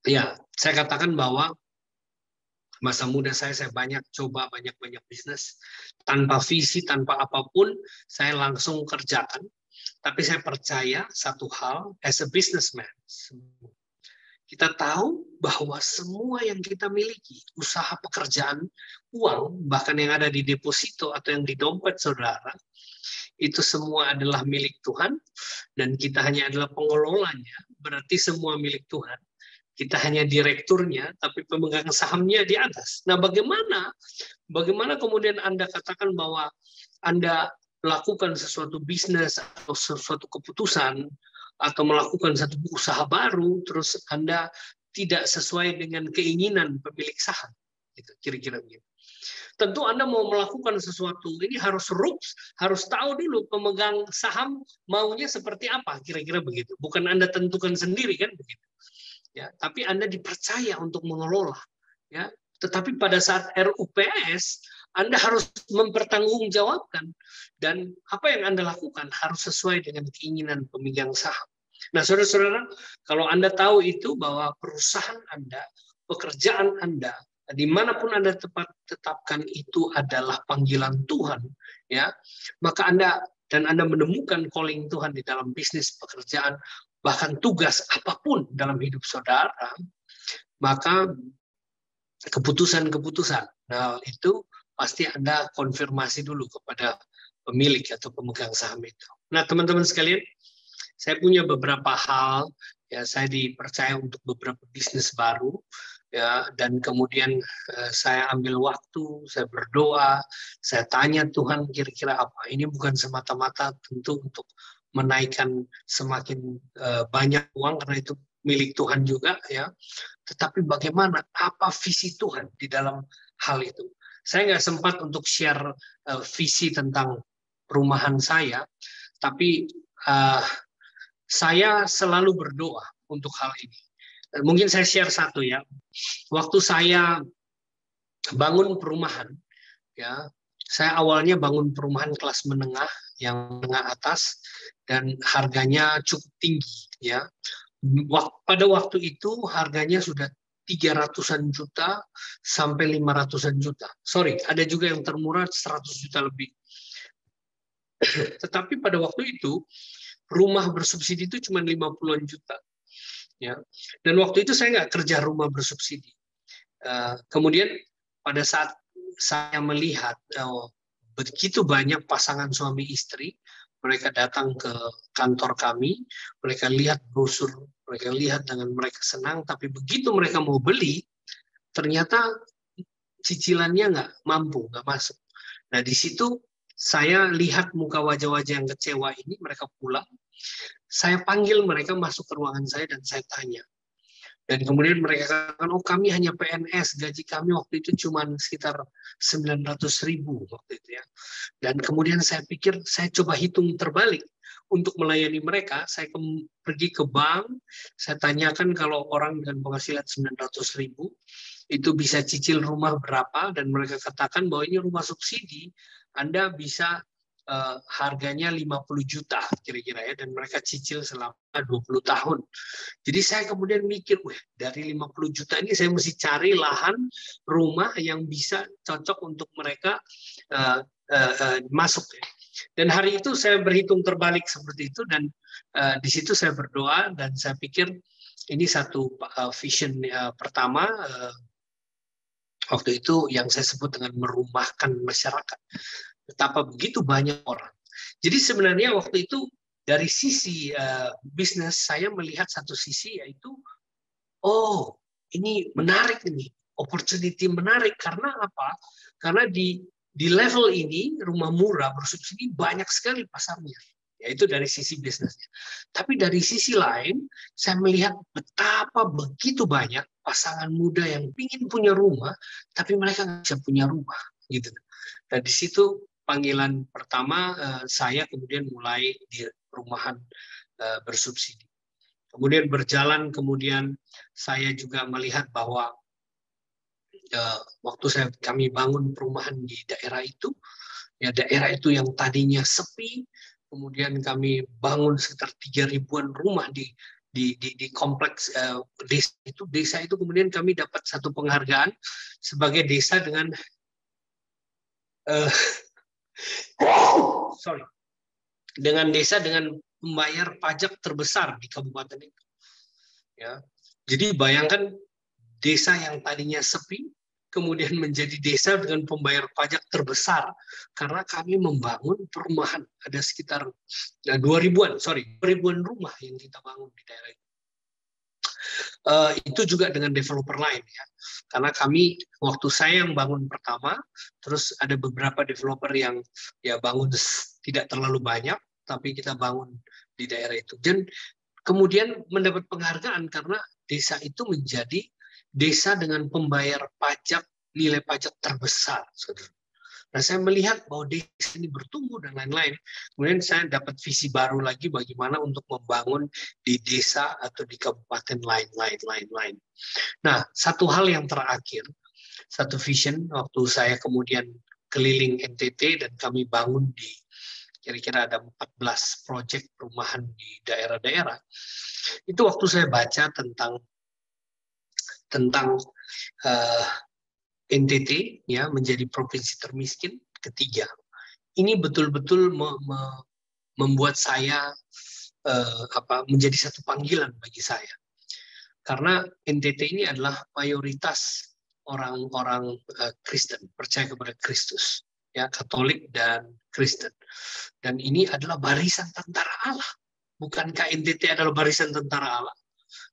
[SPEAKER 10] ya, saya katakan bahwa masa muda saya banyak coba banyak bisnis tanpa visi, tanpa apapun, saya langsung kerjakan. Tapi saya percaya satu hal, as a businessman, kita tahu bahwa semua yang kita miliki, usaha, pekerjaan, uang, bahkan yang ada di deposito atau yang di dompet saudara, itu semua adalah milik Tuhan, dan kita hanya adalah pengelolanya, berarti semua milik Tuhan. Kita hanya direkturnya, tapi pemegang sahamnya di atas. Nah, bagaimana kemudian Anda katakan bahwa Anda melakukan sesuatu bisnis atau sesuatu keputusan, atau melakukan satu usaha baru, terus Anda tidak sesuai dengan keinginan pemilik saham? Gitu, kira-kira begitu. Tentu Anda mau melakukan sesuatu, ini harus tahu dulu pemegang saham maunya seperti apa, kira-kira begitu. Bukan Anda tentukan sendiri, kan begitu. Ya, tapi Anda dipercaya untuk mengelola, ya. Tetapi pada saat RUPS, Anda harus mempertanggungjawabkan, dan apa yang Anda lakukan harus sesuai dengan keinginan pemegang saham. Nah, saudara-saudara, kalau Anda tahu itu bahwa perusahaan Anda, pekerjaan Anda, dimanapun Anda tetapkan itu adalah panggilan Tuhan, ya, maka Anda menemukan calling Tuhan di dalam bisnis, pekerjaan, bahkan tugas apapun dalam hidup saudara, maka keputusan-keputusan, nah itu pasti Anda konfirmasi dulu kepada pemilik atau pemegang saham itu. Nah, teman-teman sekalian, saya punya beberapa hal, ya, saya dipercaya untuk beberapa bisnis baru, ya, dan kemudian saya ambil waktu, saya berdoa, saya tanya Tuhan kira-kira apa. Ini bukan semata-mata tentu untuk menaikkan semakin banyak uang, karena itu milik Tuhan juga, ya. Tetapi bagaimana, apa visi Tuhan di dalam hal itu? Saya nggak sempat untuk share visi tentang perumahan saya, tapi saya selalu berdoa untuk hal ini. Mungkin saya share satu, ya. Waktu saya bangun perumahan, ya, saya awalnya bangun perumahan kelas menengah, yang menengah atas, dan harganya cukup tinggi, ya. Pada waktu itu harganya sudah 300-an juta sampai 500-an juta. Sorry, ada juga yang termurah 100 juta lebih. Tetapi pada waktu itu rumah bersubsidi itu cuma 50-an juta, ya. Dan waktu itu saya nggak kerja rumah bersubsidi. Kemudian pada saat saya melihat begitu banyak pasangan suami istri, mereka datang ke kantor kami, mereka lihat brosur, mereka lihat dengan mereka senang, tapi begitu mereka mau beli, ternyata cicilannya nggak mampu, nggak masuk. Nah di situ saya lihat muka wajah-wajah yang kecewa ini, mereka pulang. Saya panggil mereka masuk ke ruangan saya dan saya tanya. Dan kemudian mereka katakan, oh kami hanya PNS, gaji kami waktu itu cuma sekitar 900.000 waktu itu ya. Dan kemudian saya pikir, saya coba hitung terbalik. Untuk melayani mereka, saya pergi ke bank, saya tanyakan kalau orang dengan penghasilan 900.000, itu bisa cicil rumah berapa, dan mereka katakan bahwa ini rumah subsidi, Anda bisa harganya 50 juta kira-kira ya, dan mereka cicil selama 20 tahun. Jadi saya kemudian mikir, dari 50 juta ini saya mesti cari lahan rumah yang bisa cocok untuk mereka masuk ya. Dan hari itu saya berhitung terbalik seperti itu, dan di situ saya berdoa, dan saya pikir ini satu vision pertama waktu itu yang saya sebut dengan merumahkan masyarakat. Betapa begitu banyak orang. Jadi sebenarnya waktu itu dari sisi bisnis saya melihat satu sisi, yaitu oh ini menarik ini, opportunity menarik. Karena apa? Karena di level ini rumah murah bersubsidi banyak sekali pasarnya. Yaitu dari sisi bisnisnya. Tapi dari sisi lain saya melihat betapa begitu banyak pasangan muda yang ingin punya rumah tapi mereka nggak bisa punya rumah gitu. Dan di situ panggilan pertama saya kemudian mulai di perumahan bersubsidi. Kemudian berjalan, kemudian saya juga melihat bahwa waktu kami bangun perumahan di daerah itu, ya daerah itu yang tadinya sepi, kemudian kami bangun sekitar 3.000-an rumah di kompleks desa itu kemudian kami dapat satu penghargaan sebagai desa dengan desa dengan membayar pajak terbesar di kabupaten itu. Ya, jadi bayangkan desa yang tadinya sepi kemudian menjadi desa dengan pembayar pajak terbesar karena kami membangun perumahan. Ada sekitar 2.000-an rumah yang kita bangun di daerah itu. Itu juga dengan developer lain ya. Karena kami waktu saya yang bangun pertama, terus ada beberapa developer yang ya bangun tidak terlalu banyak, tapi kita bangun di daerah itu. Dan kemudian mendapat penghargaan karena desa itu menjadi desa dengan pembayar pajak, nilai pajak terbesar. Nah, saya melihat bahwa desa ini bertumbuh dan lain-lain. Kemudian saya dapat visi baru lagi bagaimana untuk membangun di desa atau di kabupaten lain-lain. Nah, satu hal yang terakhir, satu vision waktu saya kemudian keliling NTT dan kami bangun di kira-kira ada 14 proyek perumahan di daerah-daerah. Itu waktu saya baca tentang NTT ya menjadi provinsi termiskin ketiga. Ini betul-betul membuat saya menjadi satu panggilan bagi saya. Karena NTT ini adalah mayoritas orang-orang Kristen, percaya kepada Kristus, ya Katolik dan Kristen. Dan ini adalah barisan tentara Allah. Bukankah NTT adalah barisan tentara Allah?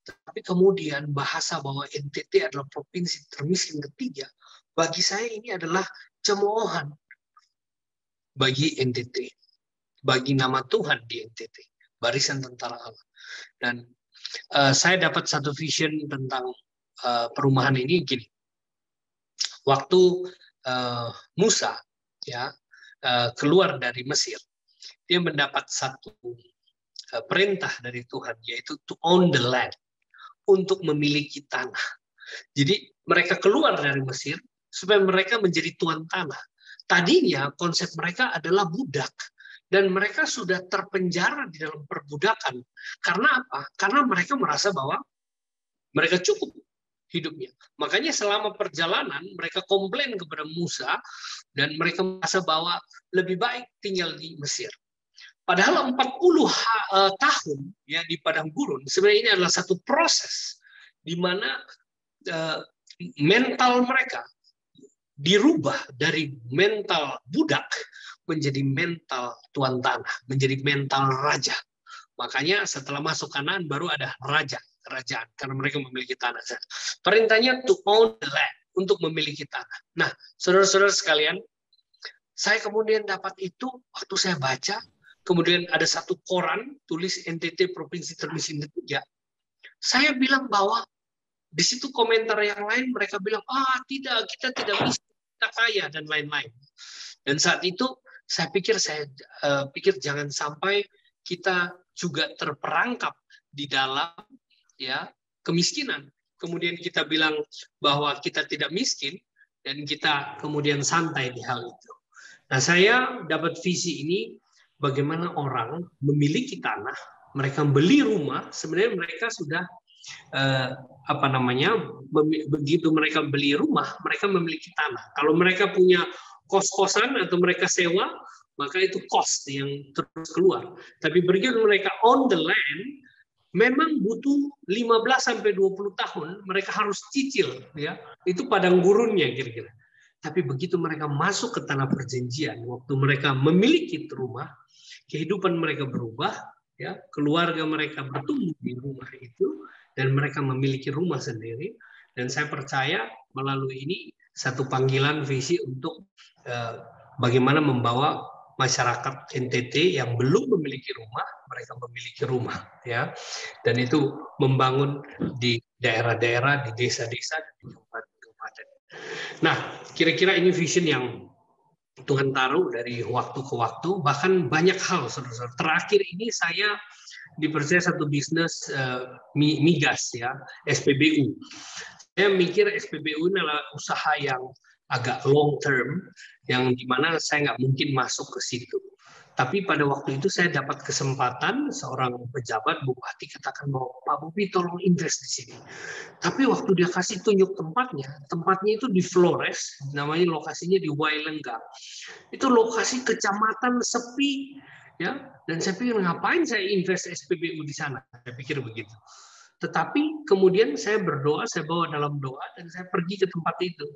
[SPEAKER 10] Tapi kemudian bahasa bahwa NTT adalah provinsi termiskin ketiga, bagi saya ini adalah cemoohan bagi NTT, bagi nama Tuhan di NTT, barisan tentara Allah. Dan saya dapat satu vision tentang perumahan ini gini. Waktu Musa ya keluar dari Mesir, dia mendapat satu perintah dari Tuhan, yaitu to own the land, untuk memiliki tanah. Jadi mereka keluar dari Mesir supaya mereka menjadi tuan tanah. Tadinya konsep mereka adalah budak dan mereka sudah terpenjara di dalam perbudakan. Karena apa? Karena mereka merasa bahwa mereka cukup hidupnya. Makanya selama perjalanan mereka komplain kepada Musa dan mereka merasa bahwa lebih baik tinggal di Mesir. Padahal 40 tahun ya di padang gurun sebenarnya ini adalah satu proses di mana mental mereka dirubah dari mental budak menjadi mental tuan tanah, menjadi mental raja. Makanya setelah masuk Kanaan baru ada kerajaan karena mereka memiliki tanah. Perintahnya to own the land, untuk memiliki tanah. Nah, saudara-saudara sekalian, saya kemudian dapat itu waktu saya baca, kemudian ada satu koran tulis NTT Provinsi Termiskin Ketiga. Saya bilang bahwa di situ komentar yang lain mereka bilang, tidak, kita tidak bisa, kita kaya dan lain-lain. Dan saat itu saya pikir jangan sampai kita juga terperangkap di dalam ya kemiskinan. Kemudian kita bilang bahwa kita tidak miskin dan kita kemudian santai di hal itu. Nah, saya dapat visi ini bagaimana orang memiliki tanah, mereka beli rumah, sebenarnya mereka sudah begitu mereka beli rumah, mereka memiliki tanah. Kalau mereka punya kos-kosan atau mereka sewa, maka itu cost yang terus keluar. Tapi begitu mereka on the land, memang butuh 15-20 tahun, mereka harus cicil, ya. Itu padang gurunnya kira-kira. Tapi begitu mereka masuk ke tanah perjanjian, waktu mereka memiliki rumah, kehidupan mereka berubah, ya, keluarga mereka bertumbuh di rumah itu, dan mereka memiliki rumah sendiri. Dan saya percaya melalui ini satu panggilan visi untuk bagaimana membawa masyarakat NTT yang belum memiliki rumah, mereka memiliki rumah, ya, dan itu membangun di daerah-daerah, di desa-desa, dan di kabupaten-kabupaten. Nah, kira-kira ini vision yang Tuhan taruh dari waktu ke waktu, bahkan banyak hal, saudara-saudara. Terakhir ini saya dipercaya satu bisnis migas, ya, SPBU. Saya mikir SPBU ini adalah usaha yang agak long term, yang dimana saya nggak mungkin masuk ke situ. Tapi pada waktu itu saya dapat kesempatan, seorang pejabat bupati katakan bahwa Pak Bobi tolong invest di sini. Tapi waktu dia kasih tunjuk tempatnya itu di Flores, namanya lokasinya di Wailengga. Itu lokasi kecamatan sepi, ya. Dan saya pikir ngapain saya invest SPBU di sana? Saya pikir begitu. Tetapi kemudian saya berdoa, saya bawa dalam doa, dan saya pergi ke tempat itu.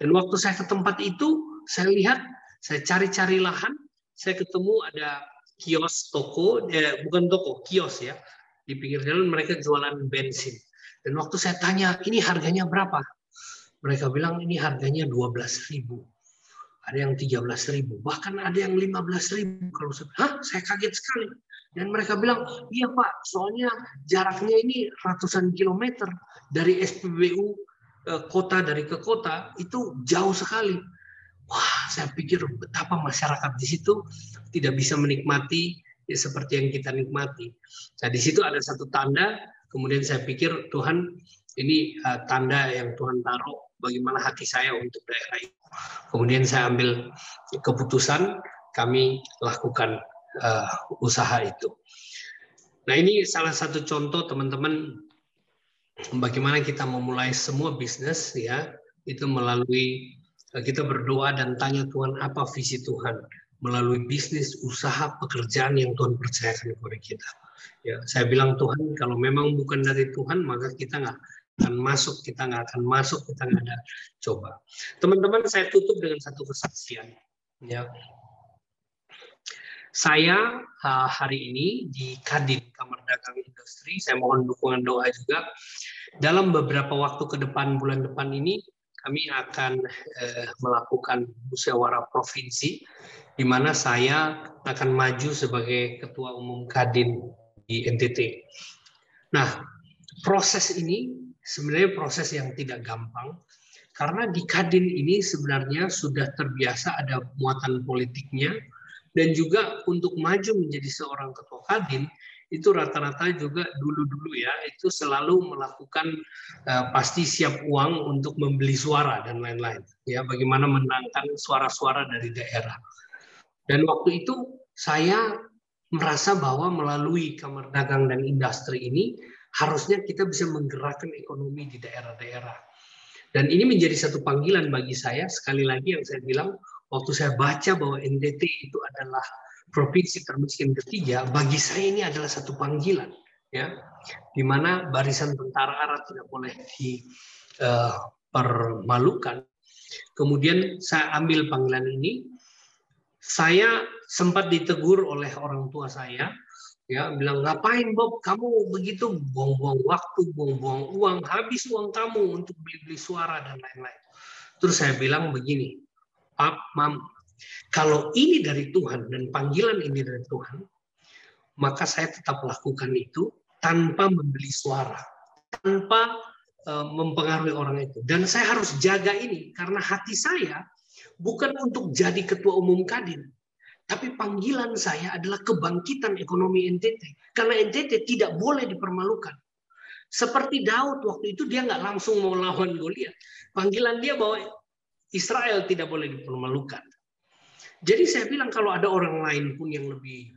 [SPEAKER 10] Dan waktu saya ke tempat itu, saya lihat, saya cari-cari lahan, saya ketemu ada kios toko, bukan toko, kios ya, di pinggir jalan mereka jualan bensin. Dan waktu saya tanya, ini harganya berapa? Mereka bilang ini harganya 12.000. Ada yang 13.000, bahkan ada yang 15.000. Kalau saya kaget sekali. Dan mereka bilang, iya Pak, soalnya jaraknya ini ratusan kilometer dari SPBU kota dari ke kota, itu jauh sekali. Wah, saya pikir betapa masyarakat di situ tidak bisa menikmati ya, seperti yang kita nikmati. Nah, di situ ada satu tanda, kemudian saya pikir Tuhan, ini tanda yang Tuhan taruh bagaimana hati saya untuk daerah itu. Kemudian saya ambil keputusan, kami lakukan usaha itu. Nah, ini salah satu contoh teman-teman bagaimana kita memulai semua bisnis, ya, itu melalui kita berdoa dan tanya Tuhan apa visi Tuhan melalui bisnis, usaha, pekerjaan yang Tuhan percayakan kepada kita. Ya, saya bilang Tuhan kalau memang bukan dari Tuhan maka kita nggak akan masuk, kita nggak ada coba. Teman-teman, saya tutup dengan satu kesaksian. Ya, saya hari ini di Kadin Kamar Dagang Industri, saya mohon dukungan doa juga. Dalam beberapa waktu ke depan, bulan depan ini, kami akan melakukan musyawarah provinsi, di mana saya akan maju sebagai Ketua Umum Kadin di NTT. Nah, proses ini sebenarnya proses yang tidak gampang, karena di Kadin ini sebenarnya sudah terbiasa ada muatan politiknya, dan juga untuk maju menjadi seorang Ketua Kadin, itu rata-rata juga dulu-dulu ya, itu selalu melakukan pasti siap uang untuk membeli suara dan lain-lain. Ya, bagaimana menangkan suara-suara dari daerah. Dan waktu itu saya merasa bahwa melalui Kamar Dagang dan Industri ini harusnya kita bisa menggerakkan ekonomi di daerah-daerah. Dan ini menjadi satu panggilan bagi saya, sekali lagi yang saya bilang, waktu saya baca bahwa NTT itu adalah provinsi termiskin ketiga, bagi saya ini adalah satu panggilan, ya, di mana barisan tentara Arab tidak boleh dipermalukan. Kemudian saya ambil panggilan ini, saya sempat ditegur oleh orang tua saya Ya, bilang, ngapain Bob, kamu begitu buang-buang waktu, buang-buang uang, habis uang kamu untuk beli-beli suara dan lain-lain. Terus saya bilang begini, Pap, Mam, kalau ini dari Tuhan dan panggilan ini dari Tuhan, maka saya tetap lakukan itu tanpa membeli suara, tanpa mempengaruhi orang itu. Dan saya harus jaga ini karena hati saya bukan untuk jadi ketua umum Kadin. Tapi panggilan saya adalah kebangkitan ekonomi NTT. Karena NTT tidak boleh dipermalukan. Seperti Daud waktu itu dia nggak langsung mau lawan Goliat. Panggilan dia bahwa Israel tidak boleh dipermalukan. Jadi saya bilang kalau ada orang lain pun yang lebih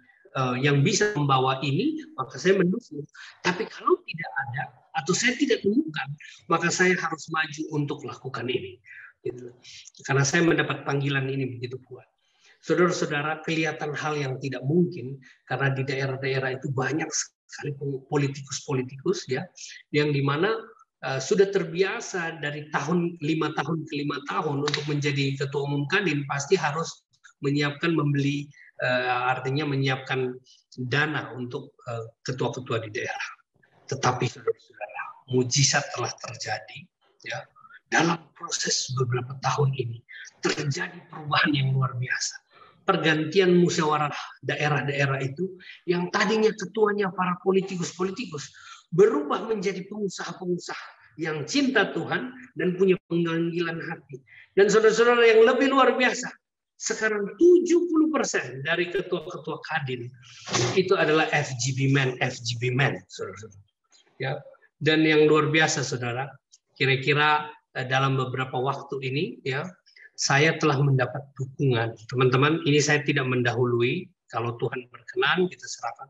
[SPEAKER 10] yang bisa membawa ini, maka saya mendukung. Tapi kalau tidak ada atau saya tidak temukan, maka saya harus maju untuk lakukan ini. Gitu. Karena saya mendapat panggilan ini begitu kuat. Saudara-saudara, kelihatan hal yang tidak mungkin karena di daerah-daerah itu banyak sekali politikus-politikus ya, yang dimana sudah terbiasa dari 5 tahun ke 5 tahun untuk menjadi ketua umum Kadin pasti harus menyiapkan artinya menyiapkan dana untuk ketua-ketua di daerah. Tetapi saudara-saudara, mujizat telah terjadi ya dalam proses beberapa tahun ini, terjadi perubahan yang luar biasa. Pergantian musyawarah daerah-daerah itu yang tadinya ketuanya para politikus-politikus berubah menjadi pengusaha-pengusaha yang cinta Tuhan dan punya panggilan hati. Dan saudara-saudara yang lebih luar biasa, sekarang 70% dari ketua-ketua Kadin itu adalah FGB men, saudara-saudara. Ya. Dan yang luar biasa, saudara, kira-kira dalam beberapa waktu ini, ya, saya telah mendapat dukungan. Teman-teman, ini saya tidak mendahului. Kalau Tuhan berkenan, kita serahkan.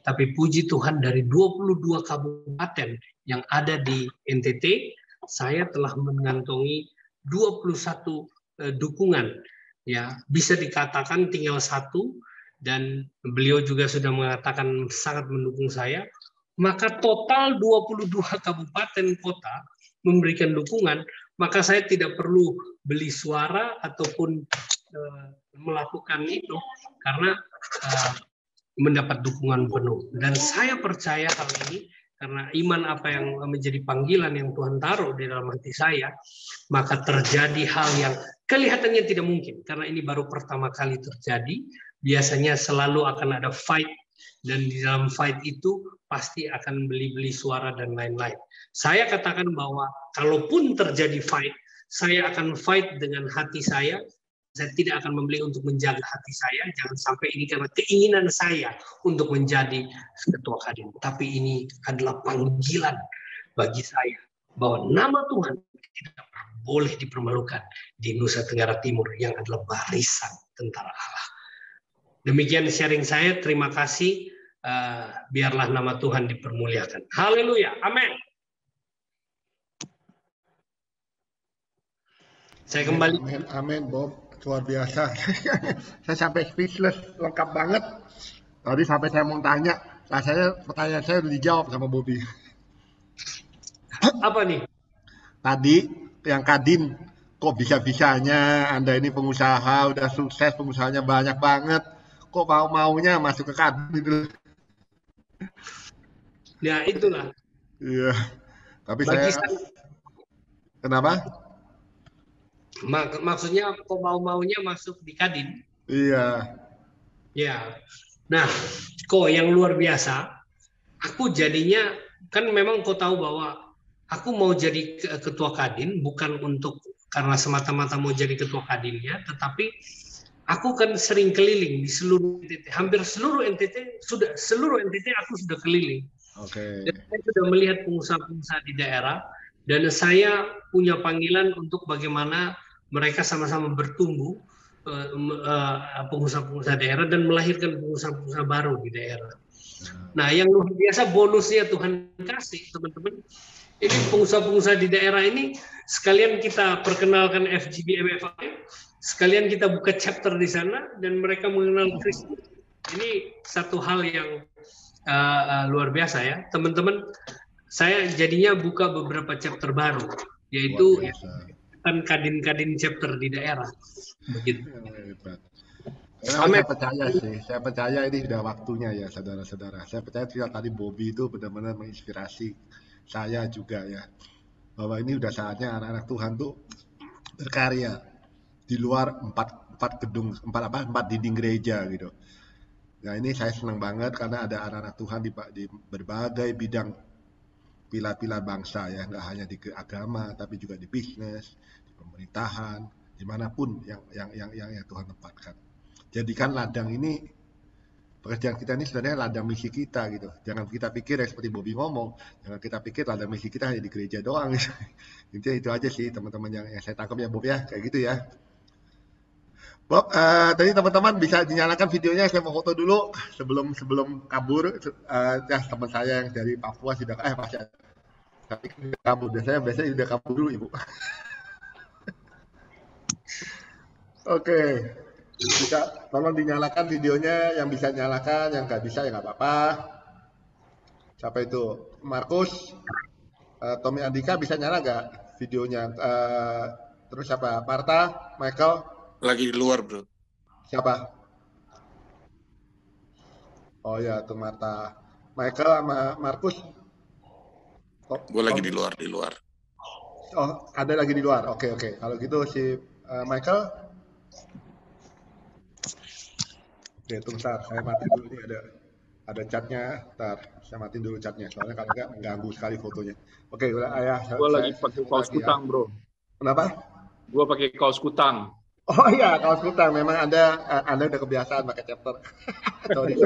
[SPEAKER 10] Tapi puji Tuhan dari 22 kabupaten yang ada di NTT, saya telah mengantongi 21 dukungan. Ya, bisa dikatakan tinggal 1, dan beliau juga sudah mengatakan sangat mendukung saya. Maka total 22 kabupaten kota memberikan dukungan, maka saya tidak perlu beli suara ataupun melakukan itu karena mendapat dukungan penuh. Dan saya percaya hal ini karena iman apa yang menjadi panggilan yang Tuhan taruh di dalam hati saya, maka terjadi hal yang kelihatannya tidak mungkin karena ini baru pertama kali terjadi. Biasanya selalu akan ada fight, dan di dalam fight itu pasti akan beli-beli suara dan lain-lain. Saya katakan bahwa kalaupun terjadi fight, saya akan fight dengan hati saya. Saya tidak akan membeli untuk menjaga hati saya. Jangan sampai ini karena keinginan saya untuk menjadi ketua Kadin. Tapi ini adalah panggilan bagi saya bahwa nama Tuhan tidak boleh dipermalukan di Nusa Tenggara Timur yang adalah barisan tentara Allah. Demikian sharing saya. Terima kasih. Biarlah nama Tuhan dipermuliakan. Haleluya. Amin. Saya kembali.
[SPEAKER 1] Amin, amin, Bob. Luar biasa. Saya sampai speechless, lengkap banget. Tadi sampai saya mau tanya, pertanyaan saya udah dijawab sama Bobby.
[SPEAKER 10] Apa nih?
[SPEAKER 1] Tadi yang Kadin, kok bisa-bisanya Anda ini pengusaha, udah sukses, pengusahanya banyak banget. Kok mau-maunya masuk ke Kadin gitu.
[SPEAKER 10] Ya itulah.
[SPEAKER 1] Iya. Tapi
[SPEAKER 10] bagi
[SPEAKER 1] saya kenapa?
[SPEAKER 10] Maksudnya kok mau-maunya masuk di Kadin?
[SPEAKER 1] Iya.
[SPEAKER 10] Ya. Nah, kok yang luar biasa, aku jadinya kan memang kau tahu bahwa aku mau jadi ketua Kadin bukan untuk karena semata-mata mau jadi ketua Kadinnya, tetapi aku kan sering keliling di seluruh NTT, hampir seluruh NTT aku sudah keliling.
[SPEAKER 1] Oke.
[SPEAKER 10] Dan saya sudah melihat pengusaha-pengusaha di daerah, dan saya punya panggilan untuk bagaimana mereka sama-sama bertumbuh, pengusaha-pengusaha daerah, dan melahirkan pengusaha-pengusaha baru di daerah. Nah, yang luar biasa bonusnya Tuhan kasih, teman-teman. Ini pengusaha-pengusaha di daerah ini sekalian kita perkenalkan FGB MFI, sekalian kita buka chapter di sana dan mereka mengenal Kristus. Ini satu hal yang luar biasa ya, teman-teman. Saya jadinya buka beberapa chapter baru, yaitu kan Kadin-Kadin chapter di daerah. Begitu.
[SPEAKER 1] Saya percaya sih, saya percaya ini sudah waktunya ya saudara-saudara. Saya percaya juga tadi Bobby itu benar-benar menginspirasi saya juga ya. Bahwa ini udah saatnya anak-anak Tuhan tuh berkarya di luar empat gedung, empat dinding gereja gitu. Nah ini saya senang banget karena ada anak-anak Tuhan di berbagai bidang pilar-pilar bangsa ya, nggak hanya di agama tapi juga di bisnis, di pemerintahan, dimanapun yang Tuhan tempatkan. Jadikan ladang ini, pekerjaan kita ini sebenarnya ladang misi kita gitu. Jangan kita pikir ya seperti Bobby ngomong, jangan kita pikir ladang misi kita hanya di gereja doang. Gitu. Intinya itu aja sih teman-teman yang saya tangkap ya Bob ya, kayak gitu ya. Bob, tadi teman-teman bisa dinyalakan videonya, saya mau foto dulu sebelum kabur. Ya teman saya yang dari Papua sudah masih tapi kabur. Biasanya udah kabur dulu Ibu. Oke, bisa tolong dinyalakan videonya, yang bisa nyalakan, yang nggak bisa ya nggak apa-apa. Siapa itu? Markus, Tommy Andika bisa nyala nggak videonya? Terus siapa? Marta, Michael?
[SPEAKER 11] Lagi di luar, bro.
[SPEAKER 1] Siapa? Oh ya, tuh Marta. Michael sama Markus?
[SPEAKER 11] Gue lagi di luar.
[SPEAKER 1] Oh, ada lagi di luar. Oke. Kalau gitu si Michael? Oke, tunggu bentar. Saya matiin dulu nih ada chatnya. Ntar, saya matiin dulu chatnya. Soalnya kalau nggak mengganggu sekali fotonya. Oke, udah ayah.
[SPEAKER 12] Gue lagi pakai kaos kutang, bro.
[SPEAKER 1] Kenapa?
[SPEAKER 12] Gue pakai kaos kutang.
[SPEAKER 1] Oh iya, kaos kutang. Memang Anda udah kebiasaan pakai chapter. Sorry.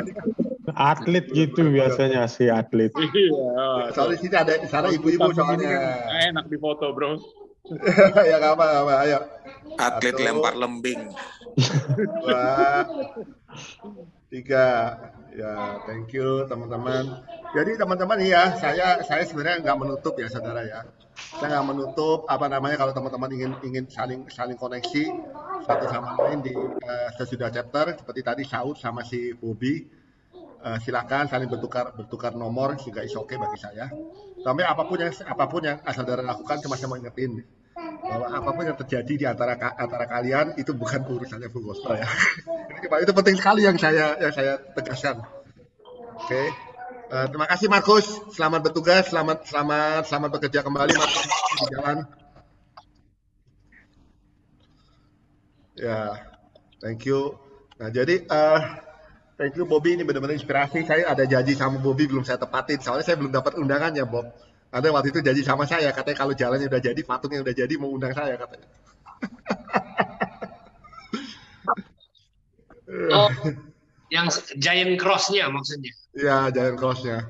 [SPEAKER 13] Atlet gitu biasanya si atlet.
[SPEAKER 12] Iya.
[SPEAKER 1] Soalnya di sini ada sana ibu-ibu soalnya.
[SPEAKER 12] Enak di foto, bro.
[SPEAKER 1] Ya nggak apa-apa, ayo.
[SPEAKER 11] Atlet lempar lembing.
[SPEAKER 1] 2, 3. Ya, thank you teman-teman. Jadi teman-teman ya, saya sebenarnya nggak menutup ya saudara ya. Saya nggak menutup kalau teman-teman ingin saling koneksi satu sama lain di sesudah chapter seperti tadi Saud sama si Bobby. Silakan saling bertukar nomor juga is oke bagi saya. Tapi apapun yang saudara lakukan, cuma saya mau ingetin bahwa apapun yang terjadi di antara kalian itu bukan urusannya Full Gospel ya. Itu penting sekali yang saya tegaskan. Oke. Terima kasih Markus, selamat bertugas, selamat bekerja kembali Markus di jalan. Ya, thank you. Nah jadi thank you Bobby, ini benar-benar inspirasi. Saya ada janji sama Bobby belum saya tepatin, soalnya saya belum dapat undangannya Bob. Ada waktu itu janji sama saya, katanya kalau jalannya udah jadi, patungnya udah jadi, mau undang saya katanya.
[SPEAKER 10] Oh, yang giant cross-nya maksudnya?
[SPEAKER 1] Iya, giant cross-nya.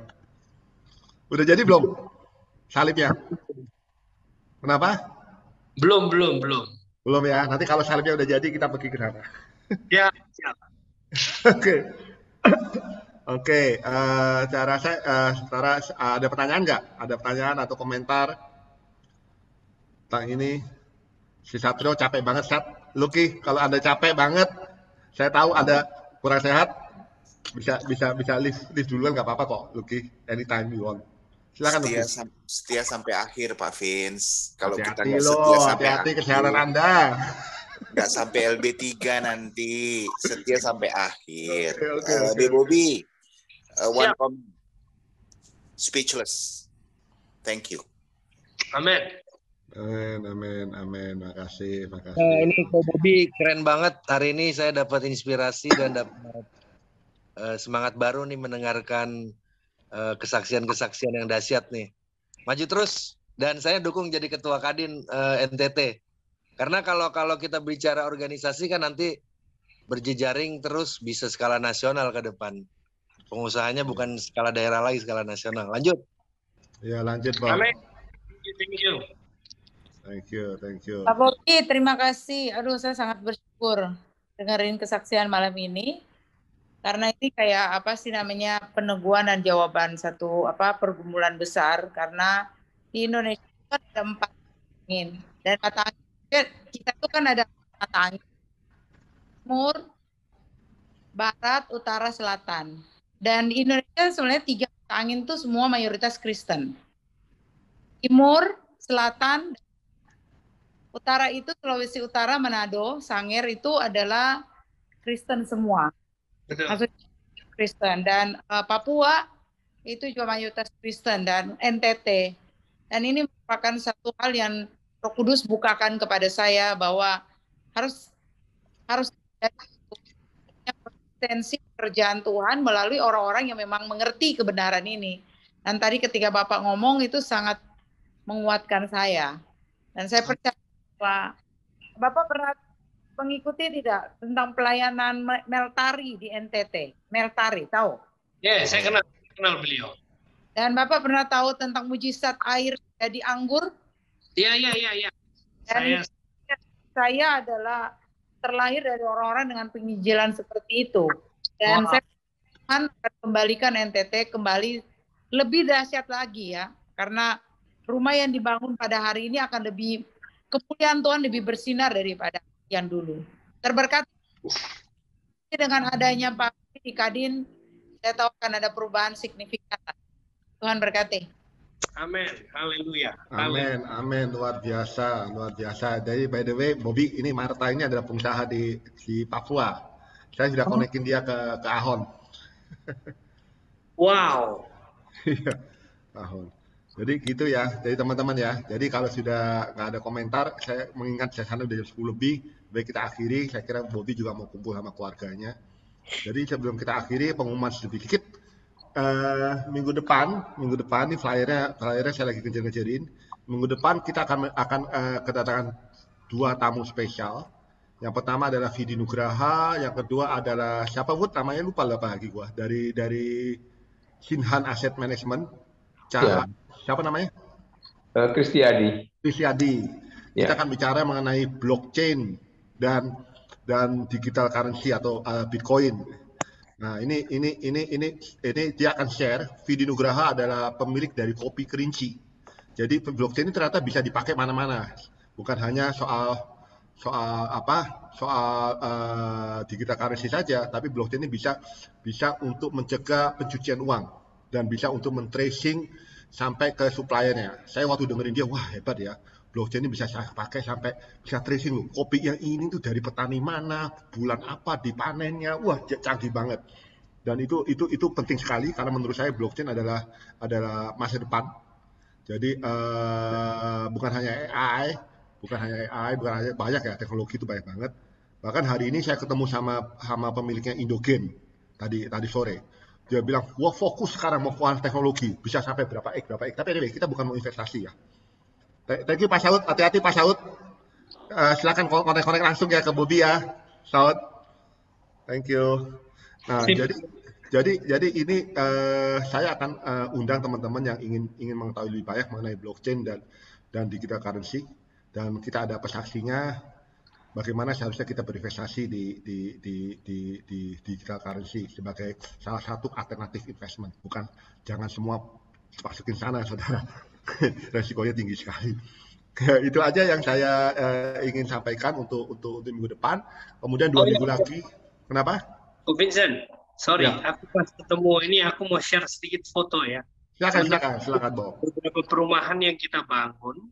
[SPEAKER 1] Udah jadi belum salibnya? Kenapa?
[SPEAKER 10] Belum.
[SPEAKER 1] Belum ya, nanti kalau salibnya udah jadi kita pergi ke sana.
[SPEAKER 10] Ya, siap.
[SPEAKER 1] Oke, saya rasa ada pertanyaan nggak? Ada pertanyaan atau komentar tentang ini? Si Satrio capek banget, Sat. Lucky, kalau Anda capek banget, saya tahu Anda kurang sehat, bisa live duluan nggak apa-apa kok, Lucky. Anytime you want. Silakan Lucky.
[SPEAKER 14] Setia sampai akhir, Pak Vince. Kalau kita
[SPEAKER 1] nggak setia sampai hati-hati kesehatan Anda.
[SPEAKER 14] Nggak sampai LB3 nanti, setia sampai akhir. Bobby, one comment. Speechless. Thank you.
[SPEAKER 10] Amin.
[SPEAKER 1] Makasih.
[SPEAKER 15] Ini Ko Bobby keren banget. Hari ini saya dapat inspirasi dan dapat semangat baru nih mendengarkan kesaksian-kesaksian yang dahsyat nih. Maju terus, dan saya dukung jadi ketua Kadin NTT. Karena kalau kita bicara organisasi kan nanti berjejaring terus bisa skala nasional ke depan. Pengusahanya bukan skala daerah lagi, skala nasional. Lanjut.
[SPEAKER 1] Ya, lanjut, Pak.
[SPEAKER 10] Amin. Thank
[SPEAKER 1] you.
[SPEAKER 16] Pak Bobby, terima kasih. Aduh, saya sangat bersyukur dengerin kesaksian malam ini. Karena ini kayak apa sih namanya peneguhan dan jawaban satu pergumulan besar. Karena di Indonesia kan ada 4 angin. Dan mata angin kita tuh kan ada mata angin. Timur, Barat, Utara, Selatan. Dan di Indonesia sebenarnya 3 mata angin tuh semua mayoritas Kristen. Timur, Selatan, Utara itu Sulawesi Utara, Manado, Sangir itu adalah Kristen semua.
[SPEAKER 10] Betul.
[SPEAKER 16] Maksudnya Kristen, dan Papua itu juga mayoritas Kristen, dan NTT. Dan ini merupakan satu hal yang Roh Kudus bukakan kepada saya bahwa harus ada konsistensi pekerjaan Tuhan melalui orang-orang yang memang mengerti kebenaran ini. Dan tadi ketika Bapak ngomong itu sangat menguatkan saya. Dan saya percaya bahwa Bapak pernah mengikuti tidak tentang pelayanan Meltari di NTT? Meltari, tahu?
[SPEAKER 10] Ya, saya kenal beliau.
[SPEAKER 16] Dan Bapak pernah tahu tentang mujizat air jadi anggur?
[SPEAKER 10] Iya.
[SPEAKER 16] Dan saya adalah terlahir dari orang-orang dengan penginjilan seperti itu. Dan saya akan kembalikan NTT kembali lebih dahsyat lagi ya. Karena rumah yang dibangun pada hari ini akan lebih, kemuliaan Tuhan lebih bersinar daripada yang dulu. Terberkati dengan adanya Pak di Kadin, saya tahu akan ada perubahan signifikan. Tuhan berkati.
[SPEAKER 10] Amin, haleluya.
[SPEAKER 17] Amin, luar biasa. Jadi by the way, Bobby, ini Marta ini adalah pengusaha di Papua. Saya sudah konekin dia ke Ahon.
[SPEAKER 10] Wow.
[SPEAKER 17] Iya, Ahon. Jadi gitu ya, jadi teman-teman ya. Jadi kalau sudah nggak ada komentar, saya mengingat saya sana udah jam 10 lebih, baik kita akhiri. Saya kira Bobby juga mau kumpul sama keluarganya. Jadi sebelum kita akhiri, pengumuman sedikit. Minggu depan nih flyernya saya lagi kejar-kejarin. Minggu depan kita akan kedatangan 2 tamu spesial. Yang pertama adalah Vidi Nugraha, yang kedua adalah siapa Wood namanya lupa lagi gua, dari Sinhan Asset Management. Siapa namanya?
[SPEAKER 18] Kristiadi.
[SPEAKER 17] Kita akan bicara mengenai blockchain dan digital currency atau Bitcoin. Nah, ini dia akan share. Vidi Nugraha adalah pemilik dari Kopi Kerinci. Jadi blockchain ini ternyata bisa dipakai mana-mana. Bukan hanya soal digital currency saja, tapi blockchain ini bisa untuk mencegah pencucian uang dan bisa untuk men-tracing sampai ke suppliernya. Saya waktu dengerin dia, wah hebat ya. Blockchain ini bisa saya pakai sampai bisa tracing loh. Kopi yang ini tuh dari petani mana, bulan apa dipanennya. Wah, canggih banget. Dan itu penting sekali karena menurut saya blockchain adalah masa depan. Jadi bukan hanya AI, banyak ya, teknologi itu banyak banget. Bahkan hari ini saya ketemu sama pemiliknya Indogen tadi sore. Dia bilang, wah fokus sekarang mau teknologi, bisa sampai berapa X. Tapi anyway, kita bukan mau investasi ya. Thank you Pak Saud, hati-hati Pak Saud. Silakan kontak langsung ya ke Bobby ya, Saud. Thank you. Nah, jadi ini saya akan undang teman-teman yang ingin mengetahui lebih banyak mengenai blockchain dan digital currency, dan kita ada pesaksinya bagaimana seharusnya kita berinvestasi di digital currency sebagai salah satu alternatif investment. Bukan jangan semua masukin sana, saudara. Resikonya tinggi sekali. Itu aja yang saya ingin sampaikan untuk minggu depan. Kemudian 2 minggu lagi. Kenapa?
[SPEAKER 10] Bu Vincent, sorry,
[SPEAKER 17] ya.
[SPEAKER 10] Aku pas ketemu ini aku mau share sedikit foto ya.
[SPEAKER 17] Silakan, Bob.
[SPEAKER 10] Beberapa perumahan yang kita bangun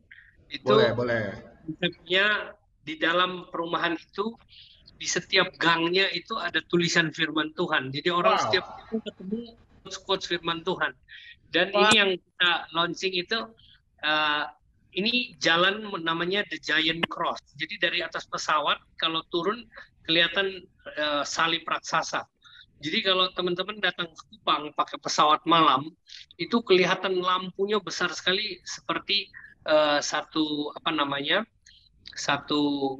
[SPEAKER 10] itu
[SPEAKER 17] boleh.
[SPEAKER 10] Konsepnya di dalam perumahan itu di setiap gangnya itu ada tulisan firman Tuhan. Jadi orang setiap ketemu quotes firman Tuhan. Dan ini yang kita launching itu, ini jalan namanya The Giant Cross. Jadi dari atas pesawat, kalau turun kelihatan salib raksasa. Jadi kalau teman-teman datang ke Kupang pakai pesawat malam, itu kelihatan lampunya besar sekali seperti satu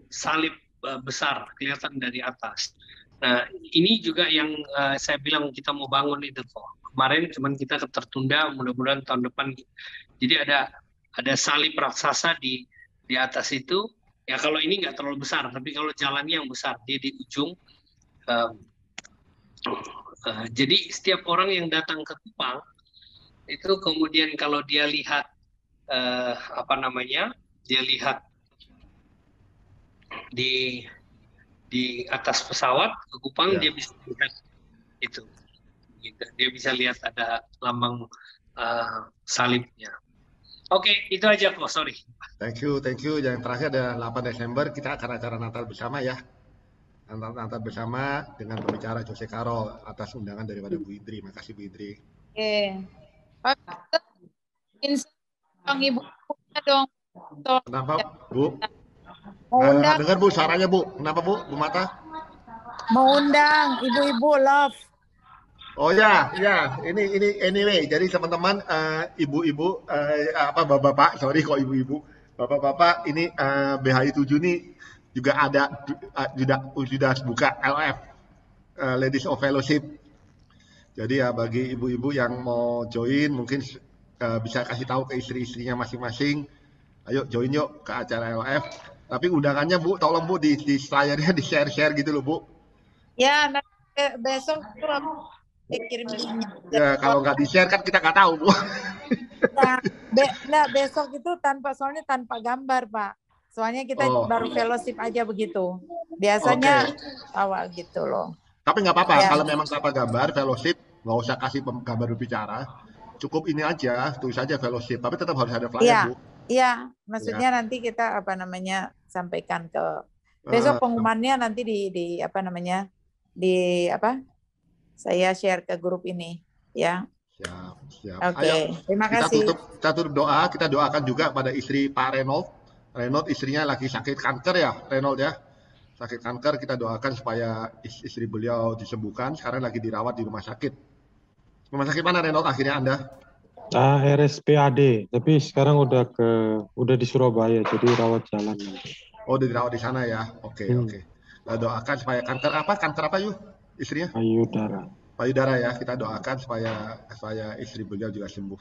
[SPEAKER 10] salib besar kelihatan dari atas. Nah, ini juga yang saya bilang kita mau bangun itu kok. Kemarin cuman kita tertunda, mudah-mudahan tahun depan. Jadi ada salib raksasa di atas itu. Ya kalau ini nggak terlalu besar, tapi kalau jalannya yang besar, dia di ujung. Jadi setiap orang yang datang ke Kupang itu kemudian kalau dia lihat dia lihat di atas pesawat ke Kupang, dia bisa lihat itu. Dia bisa lihat ada lambang salibnya. Oke, itu aja kok, sorry.
[SPEAKER 17] Thank you. Yang terakhir ada 8 Desember, kita akan acara Natal bersama ya. antar bersama dengan pembicara Jose Carol atas undangan daripada Bu Indri. Makasih Bu Indri.
[SPEAKER 16] Oke. Bang Ibu dong.
[SPEAKER 17] Kenapa Bu?
[SPEAKER 16] Mau undang.
[SPEAKER 17] Dengar Bu suaranya Bu. Kenapa Bu? Bu Mata?
[SPEAKER 16] Mau undang ibu-ibu love.
[SPEAKER 17] Oh ya, ya. Ini anyway. Jadi teman-teman, ibu-ibu, bapak-bapak, sorry kok ibu-ibu, bapak-bapak, ini BHI 7 ini juga ada sudah buka LF, Ladies of Fellowship. Jadi ya bagi ibu-ibu yang mau join, mungkin bisa kasih tahu ke istri-istrinya masing-masing. Ayo join yuk ke acara LF. Tapi undangannya Bu, tolong Bu di flyernya di share gitu loh Bu.
[SPEAKER 16] Ya, besok tuh kirim linknya.
[SPEAKER 17] Ya kalau nggak di share kan kita nggak tahu Bu.
[SPEAKER 16] Nah, besok itu soalnya tanpa gambar Pak. Soalnya kita baru fellowship aja begitu. Biasanya awal gitu loh.
[SPEAKER 17] Tapi nggak apa-apa kalau memang tanpa gambar fellowship, nggak usah kasih gambar berbicara. Cukup ini aja, tulis aja fellowship. Tapi tetap harus ada flyer Bu.
[SPEAKER 16] Iya, maksudnya nanti kita sampaikan ke besok pengumumannya nanti saya share ke grup ini ya.
[SPEAKER 17] Siap.
[SPEAKER 16] Oke, terima kasih.
[SPEAKER 17] Kita tutup doa, kita doakan juga pada istri Pak Reynold. Reynold istrinya lagi sakit kanker ya, Reynold ya. Sakit kanker, kita doakan supaya istri beliau disembuhkan. Sekarang lagi dirawat di rumah sakit. Rumah sakit mana Reynold akhirnya Anda?
[SPEAKER 13] RSPAD, tapi sekarang udah di Surabaya, jadi rawat jalan.
[SPEAKER 17] Oh, udah dirawat di sana ya. Oke. Kita doakan supaya kanker apa yuk istrinya? Payudara ya. Kita doakan supaya istri beliau juga sembuh.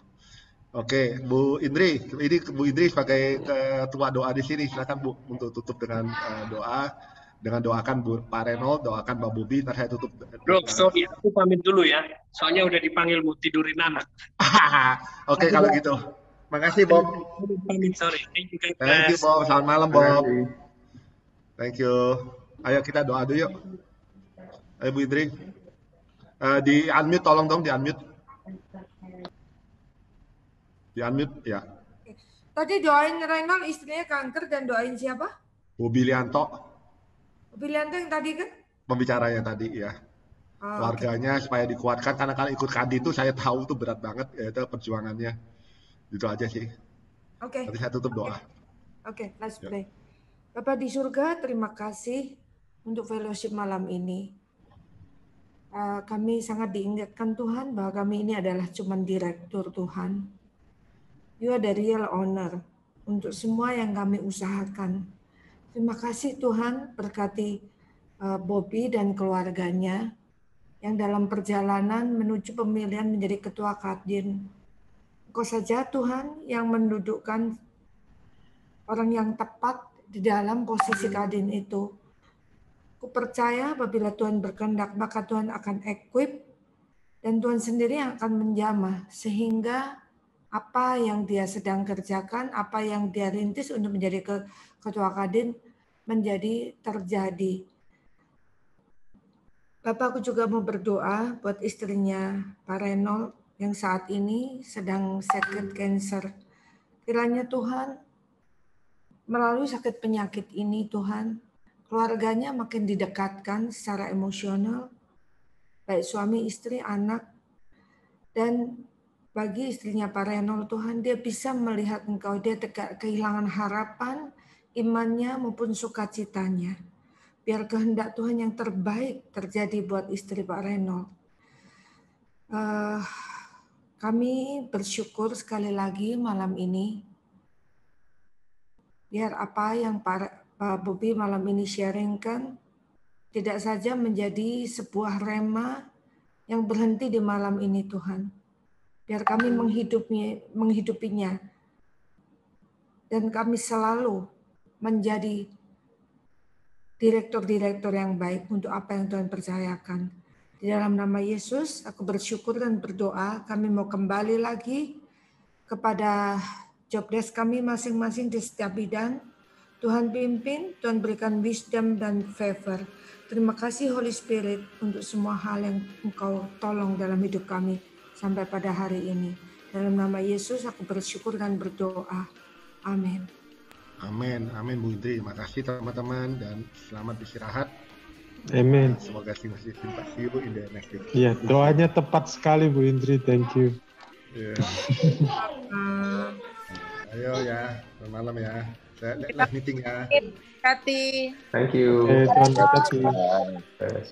[SPEAKER 17] Oke, Bu Indri. Ini Bu Indri sebagai ketua doa di sini. Silakan Bu untuk tutup dengan doa. Dengan doakan Pak Reynold, doakan Mbak Bobi. Ntar saya tutup.
[SPEAKER 10] Bro, sorry, aku pamit dulu ya. Soalnya udah dipanggil mau tidurin anak.
[SPEAKER 17] Oke, kalau gitu. Makasih Bob.
[SPEAKER 10] Pamit, sorry. Thank you, guys.
[SPEAKER 17] Thank you Bob. Selamat malam Bob. Thank you. Ayo kita doa dulu yuk. Ayo Bu Indri. Di unmute tolong dong, di unmute. Di unmute ya.
[SPEAKER 19] Tadi doain Reynold istrinya kanker dan doain siapa?
[SPEAKER 17] Bu Bilianto.
[SPEAKER 19] Bu Bilianto yang tadi kan?
[SPEAKER 17] Pembicaranya tadi ya. Keluarganya supaya dikuatkan karena kalau ikut Kadi itu saya tahu tuh berat banget ya itu perjuangannya. Itu aja sih.
[SPEAKER 19] Oke.
[SPEAKER 17] Nanti saya tutup doa.
[SPEAKER 19] Oke, let's pray. Bapak di surga, terima kasih untuk fellowship malam ini. Kami sangat diingatkan Tuhan bahwa kami ini adalah cuman direktur Tuhan. You are the real owner untuk semua yang kami usahakan. Terima kasih Tuhan, berkati Bobby dan keluarganya yang dalam perjalanan menuju pemilihan menjadi ketua Kadin. Engkau saja Tuhan yang mendudukkan orang yang tepat di dalam posisi Kadin itu. Aku percaya apabila Tuhan berkehendak, maka Tuhan akan equip dan Tuhan sendiri yang akan menjamah sehingga apa yang dia sedang kerjakan, apa yang dia rintis untuk menjadi ketua Kadin menjadi terjadi. Bapak, aku juga mau berdoa buat istrinya Pak Reynold yang saat ini sedang sakit kanker. Kiranya Tuhan melalui sakit penyakit ini Tuhan, keluarganya makin didekatkan secara emosional, baik suami, istri, anak, dan bagi istrinya Pak Reynold Tuhan, dia bisa melihat Engkau, dia kehilangan harapan, imannya maupun sukacitanya. Biar kehendak Tuhan yang terbaik terjadi buat istri Pak Reynold. Kami bersyukur sekali lagi malam ini, biar apa yang Pak Bobi malam ini sharingkan, tidak saja menjadi sebuah rema yang berhenti di malam ini Tuhan. Biar kami menghidupinya. Dan kami selalu menjadi direktur-direktur yang baik untuk apa yang Tuhan percayakan. Di dalam nama Yesus, aku bersyukur dan berdoa. Kami mau kembali lagi kepada job desk kami masing-masing di setiap bidang. Tuhan pimpin, Tuhan berikan wisdom dan favor. Terima kasih Holy Spirit untuk semua hal yang Engkau tolong dalam hidup kami sampai pada hari ini. Dalam nama Yesus aku bersyukur dan berdoa. Amin.
[SPEAKER 17] Amin, amin Bu Indri. Terima kasih teman-teman dan selamat istirahat.
[SPEAKER 13] Amin.
[SPEAKER 17] Semoga see you in the next week.
[SPEAKER 13] Iya, doanya tepat sekali Bu Indri, thank you.
[SPEAKER 17] Yeah. Ayo ya, selamat malam ya. Live meeting ya.
[SPEAKER 16] Hati.
[SPEAKER 18] Thank you.
[SPEAKER 13] Oke, Tuhan berkati.
[SPEAKER 18] Yes.